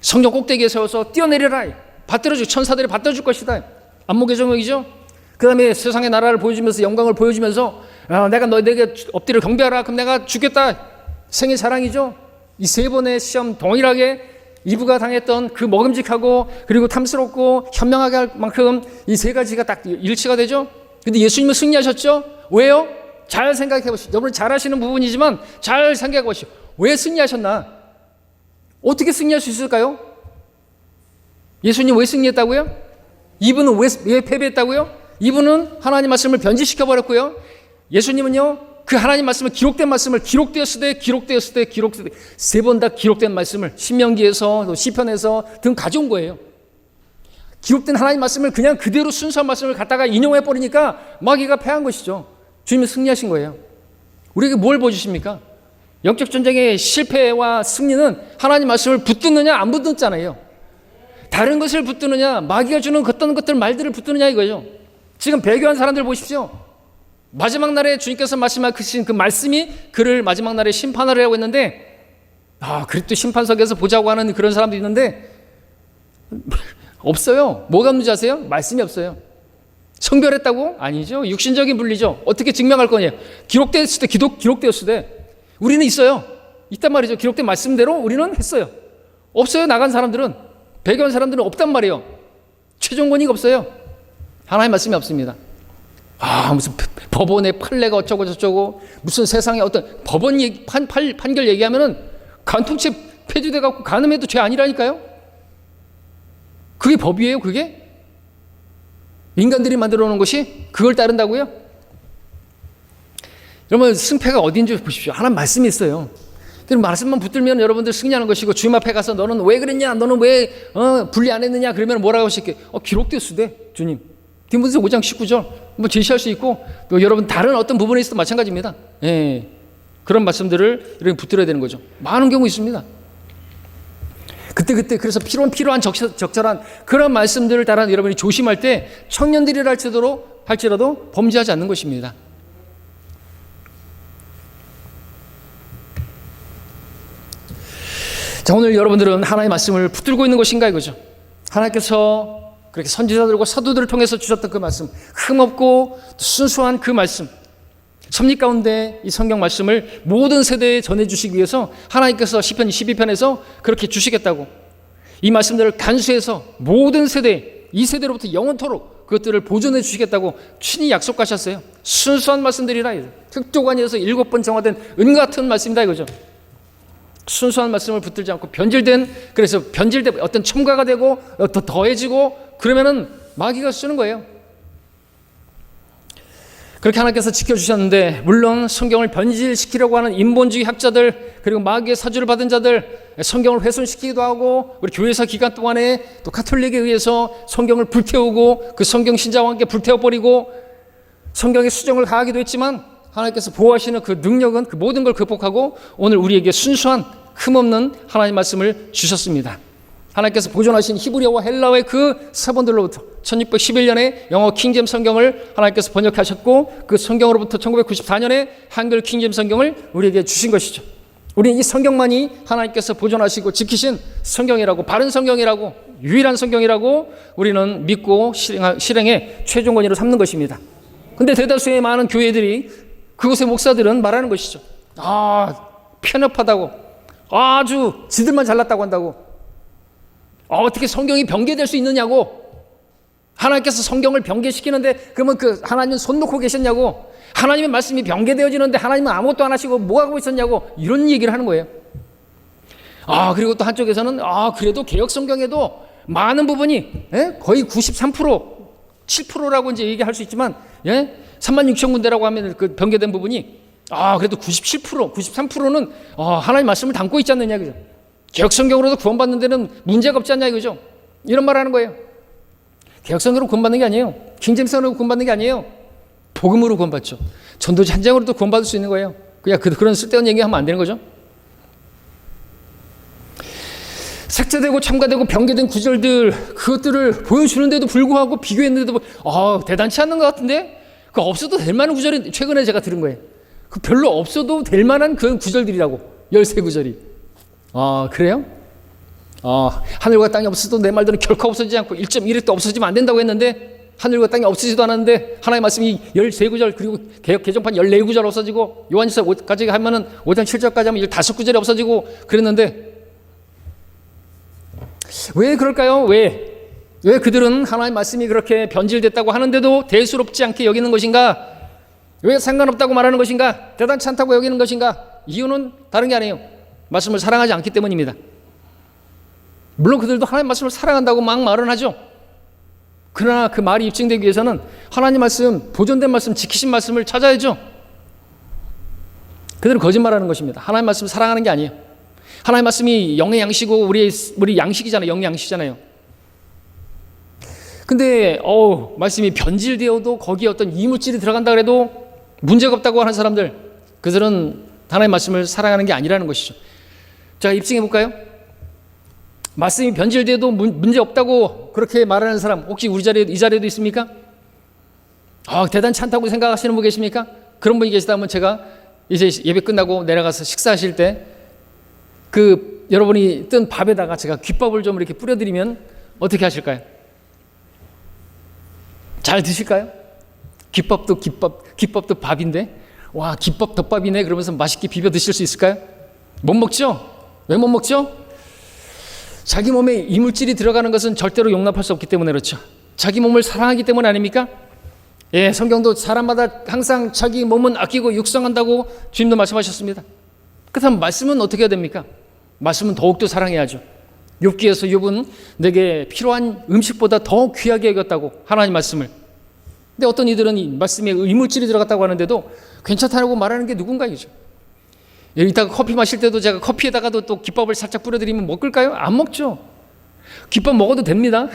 성전 꼭대기에 세워서 뛰어내려라. 받들어줄 천사들이 받들어줄 것이다. 안목의 정욕이죠. 그 다음에 세상의 나라를 보여주면서 영광을 보여주면서 내가 너에게 엎드려 경배하라. 그럼 내가 죽겠다. 생의 자랑이죠. 이 세 번의 시험 동일하게 이브가 당했던 그 먹음직하고 그리고 탐스럽고 현명하게 할 만큼 이 세 가지가 딱 일치가 되죠. 근데 예수님은 승리하셨죠. 왜요? 잘 생각해 보시죠. 여러분 잘 아시는 부분이지만 잘 생각해 보시죠. 왜 승리하셨나? 어떻게 승리할 수 있을까요? 예수님 왜 승리했다고요? 이분은 왜 패배했다고요? 이분은 하나님 말씀을 변질시켜 버렸고요. 예수님은요, 그 하나님 말씀을 기록된 말씀을 기록되었으되 세 번 다 기록된 말씀을 신명기에서 또 시편에서 등 가져온 거예요. 기록된 하나님 말씀을 그냥 그대로 순수한 말씀을 갖다가 인용해 버리니까 마귀가 패한 것이죠. 주님이 승리하신 거예요. 우리에게 뭘 보여주십니까? 영적 전쟁의 실패와 승리는 하나님 말씀을 붙드느냐 안 붙듣잖아요. 다른 것을 붙드느냐, 마귀가 주는 어떤 것들 말들을 붙드느냐 이거죠. 지금 배교한 사람들 보십시오. 마지막 날에 주님께서 말씀하신 그 말씀이 그를 마지막 날에 심판을 하려고 했는데, 그리스도 심판석에서 보자고 하는 그런 사람도 있는데 없어요. 뭐가 문제 아세요? 말씀이 없어요. 성별했다고? 아니죠. 육신적인 분리죠. 어떻게 증명할 거냐? 기록되었을 때 기록되었을 때 우리는 있어요. 있단 말이죠. 기록된 말씀대로 우리는 했어요. 없어요. 나간 사람들은, 배교한 사람들은 없단 말이에요. 최종 권위가 없어요. 하나님 말씀이 없습니다. 무슨 법원의 판례가 어쩌고 저쩌고, 무슨 세상에 어떤 법원 판결 얘기하면은 간통죄 폐지돼 갖고 간음해도 죄 아니라니까요. 그게 법이에요. 그게 인간들이 만들어 놓은 것이 그걸 따른다고요? 여러분 승패가 어딘지 보십시오. 하나님 말씀이 있어요. 그 말씀만 붙들면 여러분들 승리하는 것이고, 주님 앞에 가서 너는 왜 그랬냐, 너는 왜 분리 안 했느냐 그러면 뭐라고 하실게? 기록되었으되 주님. 디모데서 5장 19절 뭐 제시할 수 있고, 또 여러분 다른 어떤 부분에 있어도 마찬가지입니다. 예, 그런 말씀들을 이렇게 붙들어야 되는 거죠. 많은 경우 있습니다. 그때 그래서 필요한 적절한 그런 말씀들을 따라 여러분이 조심할 때 청년들이라 할지라도 범죄하지 않는 것입니다. 자, 오늘 여러분들은 하나님의 말씀을 붙들고 있는 것인가 이거죠. 하나님께서 그렇게 선지자들과 사도들을 통해서 주셨던 그 말씀, 흠없고 순수한 그 말씀, 섭리 가운데 이 성경 말씀을 모든 세대에 전해주시기 위해서 하나님께서 시편 12편에서 그렇게 주시겠다고, 이 말씀들을 간수해서 모든 세대, 이 세대로부터 영원토록 그것들을 보존해 주시겠다고 친히 약속하셨어요. 순수한 말씀들이라, 흑도관에서 7번 정화된 은 같은 말씀이다 이거죠. 순수한 말씀을 붙들지 않고 그래서 변질된 어떤 첨가가 되고 더 더해지고 그러면은 마귀가 쓰는 거예요. 그렇게 하나님께서 지켜주셨는데, 물론 성경을 변질시키려고 하는 인본주의 학자들, 그리고 마귀의 사주를 받은 자들, 성경을 훼손시키기도 하고, 우리 교회사 기간 동안에 또 가톨릭에 의해서 성경을 불태우고 그 성경 신자와 함께 불태워버리고 성경에 수정을 가하기도 했지만, 하나님께서 보호하시는 그 능력은 그 모든 걸 극복하고 오늘 우리에게 순수한 흠없는 하나님의 말씀을 주셨습니다. 하나님께서 보존하신 히브리어와 헬라어의 그 사본들로부터 1611년에 영어 킹제임스 성경을 하나님께서 번역하셨고, 그 성경으로부터 1994년에 한글 킹제임스 성경을 우리에게 주신 것이죠. 우리는 이 성경만이 하나님께서 보존하시고 지키신 성경이라고, 바른 성경이라고, 유일한 성경이라고 우리는 믿고 실행의 최종 권위로 삼는 것입니다. 근데 대다수의 많은 교회들이, 그곳의 목사들은 말하는 것이죠. 편협하다고, 아주 지들만 잘났다고 한다고, 어떻게 성경이 변개될 수 있느냐고, 하나님께서 성경을 변개시키는데 그러면 그 하나님은 손 놓고 계셨냐고, 하나님의 말씀이 변개되어지는데 하나님은 아무것도 안 하시고 뭐 하고 있었냐고, 이런 얘기를 하는 거예요. 그리고 또 한쪽에서는 그래도 개혁 성경에도 많은 부분이, 거의 93%, 7%라고 이제 얘기할 수 있지만, 36,000군데라고 하면 그 변개된 부분이, 그래도 97%, 93%는 하나님 말씀을 담고 있지 않느냐 그죠. 개혁성경으로도 구원받는 데는 문제가 없지 않냐 이거죠. 이런 말 하는 거예요. 개혁성경으로 구원받는 게 아니에요. 킹제임스로 구원받는 게 아니에요. 복음으로 구원받죠. 전도지 한 장으로도 구원받을 수 있는 거예요. 그냥 그런 쓸데없는 얘기하면 안 되는 거죠. 삭제되고 첨가되고 변개된 구절들, 그것들을 보여주는데도 불구하고, 비교했는데도 대단치 않는 것 같은데, 그 없어도 될 만한 구절이 최근에 제가 들은 거예요. 그 별로 없어도 될 만한 그런 구절들이라고, 13구절이. 그래요? 하늘과 땅이 없어도 내 말들은 결코 없어지지 않고 1.1획도 없어지면 안 된다고 했는데, 하늘과 땅이 없어지지도 않았는데 하나님의 말씀이 13구절 그리고 개정판 14구절 없어지고 요한일서까지 하면은 5장 7절까지 하면 15구절이 없어지고 그랬는데 왜 그럴까요? 왜 그들은 하나님의 말씀이 그렇게 변질됐다고 하는데도 대수롭지 않게 여기는 것인가? 왜 상관없다고 말하는 것인가? 대단치 않다고 여기는 것인가? 이유는 다른 게 아니에요. 말씀을 사랑하지 않기 때문입니다. 물론 그들도 하나님 말씀을 사랑한다고 막 말은 하죠. 그러나 그 말이 입증되기 위해서는 하나님 말씀, 보존된 말씀, 지키신 말씀을 찾아야죠. 그들은 거짓말하는 것입니다. 하나님 말씀을 사랑하는 게 아니에요. 하나님 말씀이 영의 양식이고 우리 양식이잖아요. 영의 양식이잖아요. 근데 말씀이 변질되어도 거기에 어떤 이물질이 들어간다 그래도 문제가 없다고 하는 사람들, 그들은 하나님의 말씀을 사랑하는 게 아니라는 것이죠. 자, 입증해 볼까요? 말씀이 변질돼도 문제 없다고 그렇게 말하는 사람 혹시 이 자리에도 있습니까? 대단치 않다고 생각하시는 분 계십니까? 그런 분이 계시다면 제가 이제 예배 끝나고 내려가서 식사하실 때 여러분이 뜬 밥에다가 제가 귓밥을 좀 이렇게 뿌려드리면 어떻게 하실까요? 잘 드실까요? 귓밥도 밥인데 와, 귓밥 덮밥이네 그러면서 맛있게 비벼 드실 수 있을까요? 못 먹죠? 왜 못 먹죠? 자기 몸에 이물질이 들어가는 것은 절대로 용납할 수 없기 때문에 그렇죠. 자기 몸을 사랑하기 때문 아닙니까? 예, 성경도 사람마다 항상 자기 몸은 아끼고 육성한다고 주님도 말씀하셨습니다. 그렇다면 말씀은 어떻게 해야 됩니까? 말씀은 더욱더 사랑해야죠. 욥기에서 욥은 내게 필요한 음식보다 더 귀하게 여겼다고 하나님 말씀을. 근데 어떤 이들은 이 말씀에 이물질이 들어갔다고 하는데도 괜찮다고 말하는 게 누군가 이죠. 이따가 커피 마실 때도 제가 커피에다가도 또 깃밥을 살짝 뿌려드리면 먹을까요? 안 먹죠. 깃밥 먹어도 됩니다.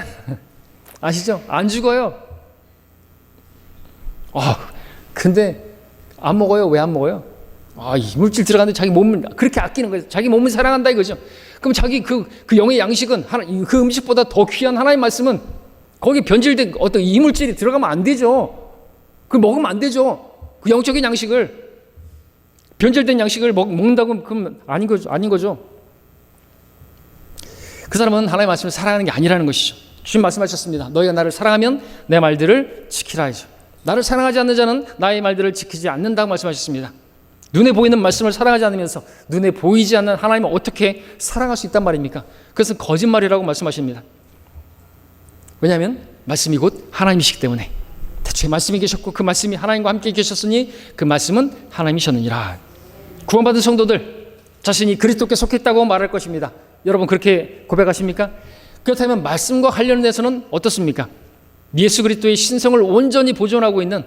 아시죠? 안 죽어요. 근데 안 먹어요. 왜 안 먹어요? 이물질 들어가는데 자기 몸을 그렇게 아끼는 거예요. 자기 몸을 사랑한다 이거죠. 그럼 자기 그 영의 양식은 그 음식보다 더 귀한 하나님의 말씀은 거기 변질된 어떤 이물질이 들어가면 안 되죠. 그걸 먹으면 안 되죠. 그 영적인 양식을 변질된 양식을 먹는다고 그럼 아닌 거죠. 그 사람은 하나님의 말씀을 사랑하는 게 아니라는 것이죠. 주님 말씀하셨습니다. 너희가 나를 사랑하면 내 말들을 지키라 하죠. 나를 사랑하지 않는 자는 나의 말들을 지키지 않는다고 말씀하셨습니다. 눈에 보이는 말씀을 사랑하지 않으면서 눈에 보이지 않는 하나님을 어떻게 사랑할 수 있단 말입니까? 그것은 거짓말이라고 말씀하십니다. 왜냐하면 말씀이 곧 하나님이시기 때문에 대초에 말씀이 계셨고 그 말씀이 하나님과 함께 계셨으니 그 말씀은 하나님이셨느니라. 구원받은 성도들 자신이 그리스도께 속했다고 말할 것입니다. 여러분 그렇게 고백하십니까? 그렇다면 말씀과 관련해서는 어떻습니까? 예수 그리스도의 신성을 온전히 보존하고 있는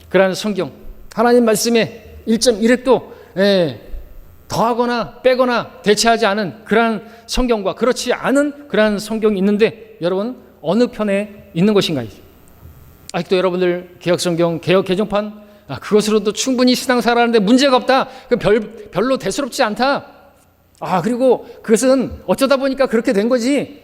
그러한 성경, 하나님 말씀에 1.1획도 더하거나 빼거나 대체하지 않은 그러한 성경과 그렇지 않은 그러한 성경이 있는데 여러분 어느 편에 있는 것인가요? 아직도 여러분들 개혁성경, 개혁 개정판 그것으로도 충분히 신앙생활하는데 문제가 없다. 별로 대수롭지 않다. 그리고 그것은 어쩌다 보니까 그렇게 된 거지.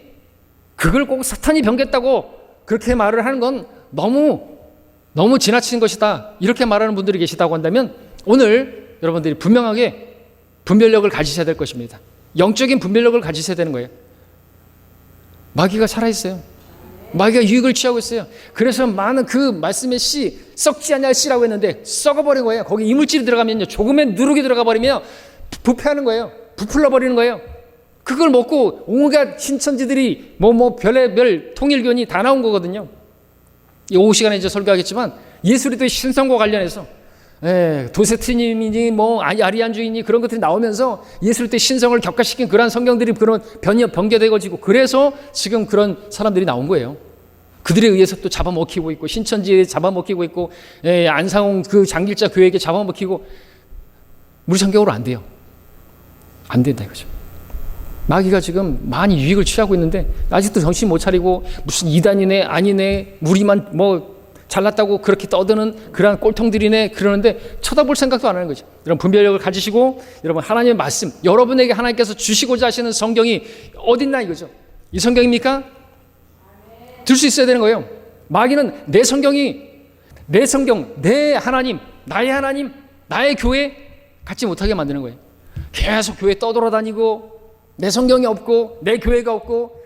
그걸 꼭 사탄이 변겠다고 그렇게 말을 하는 건 너무 지나친 것이다. 이렇게 말하는 분들이 계시다고 한다면 오늘 여러분들이 분명하게 분별력을 가지셔야 될 것입니다. 영적인 분별력을 가지셔야 되는 거예요. 마귀가 살아있어요. 마귀가 유익을 취하고 있어요. 그래서 많은 그 말씀의 씨, 썩지 않냐 씨라고 했는데 썩어버린 거예요. 거기 이물질이 들어가면요, 조금의 누룩이 들어가 버리면 부패하는 거예요. 부풀러 버리는 거예요. 그걸 먹고 온갖 신천지들이 별의별 통일교니 다 나온 거거든요. 이 오후 시간에 이제 설교하겠지만 예수 그리스도의 신성과 관련해서 도세트님이니 아리안주의니 그런 것들이 나오면서 예수 그리스도의 신성을 격화시킨 그런 성경들이 그런 변개되어지고 그래서 지금 그런 사람들이 나온 거예요. 그들에 의해서 또 잡아먹히고 있고 신천지에 잡아먹히고 있고 안상홍 그 장길자 교회에게 잡아먹히고 우리 성경으로 안 돼요. 안 된다 이거죠. 마귀가 지금 많이 유익을 취하고 있는데 아직도 정신 못 차리고 무슨 이단이네 아니네 우리만 잘났다고 그렇게 떠드는 그러한 꼴통들이네 그러는데 쳐다볼 생각도 안 하는 거죠. 여러분 분별력을 가지시고 여러분 하나님의 말씀 여러분에게 하나님께서 주시고자 하시는 성경이 어딨나 이거죠. 이 성경입니까? 들 수 있어야 되는 거예요. 마귀는 내 성경이 내 성경 내 하나님 나의 하나님 나의 교회 갖지 못하게 만드는 거예요. 계속 교회 떠돌아다니고 내 성경이 없고 내 교회가 없고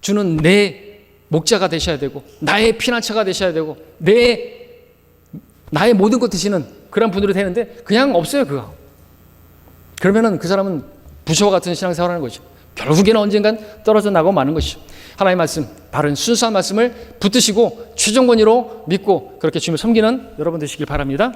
주는 내 목자가 되셔야 되고 나의 피난처가 되셔야 되고 나의 모든 것 되시는 그런 분으로 되는데 그냥 없어요. 그거. 그러면은 그 사람은 부처와 같은 신앙생활을 하는 거죠. 결국에는 언젠간 떨어져 나가고 마는 것이죠. 하나님의 말씀, 바른 순수한 말씀을 붙드시고 최종 권위로 믿고 그렇게 주님을 섬기는 여러분 되시길 바랍니다.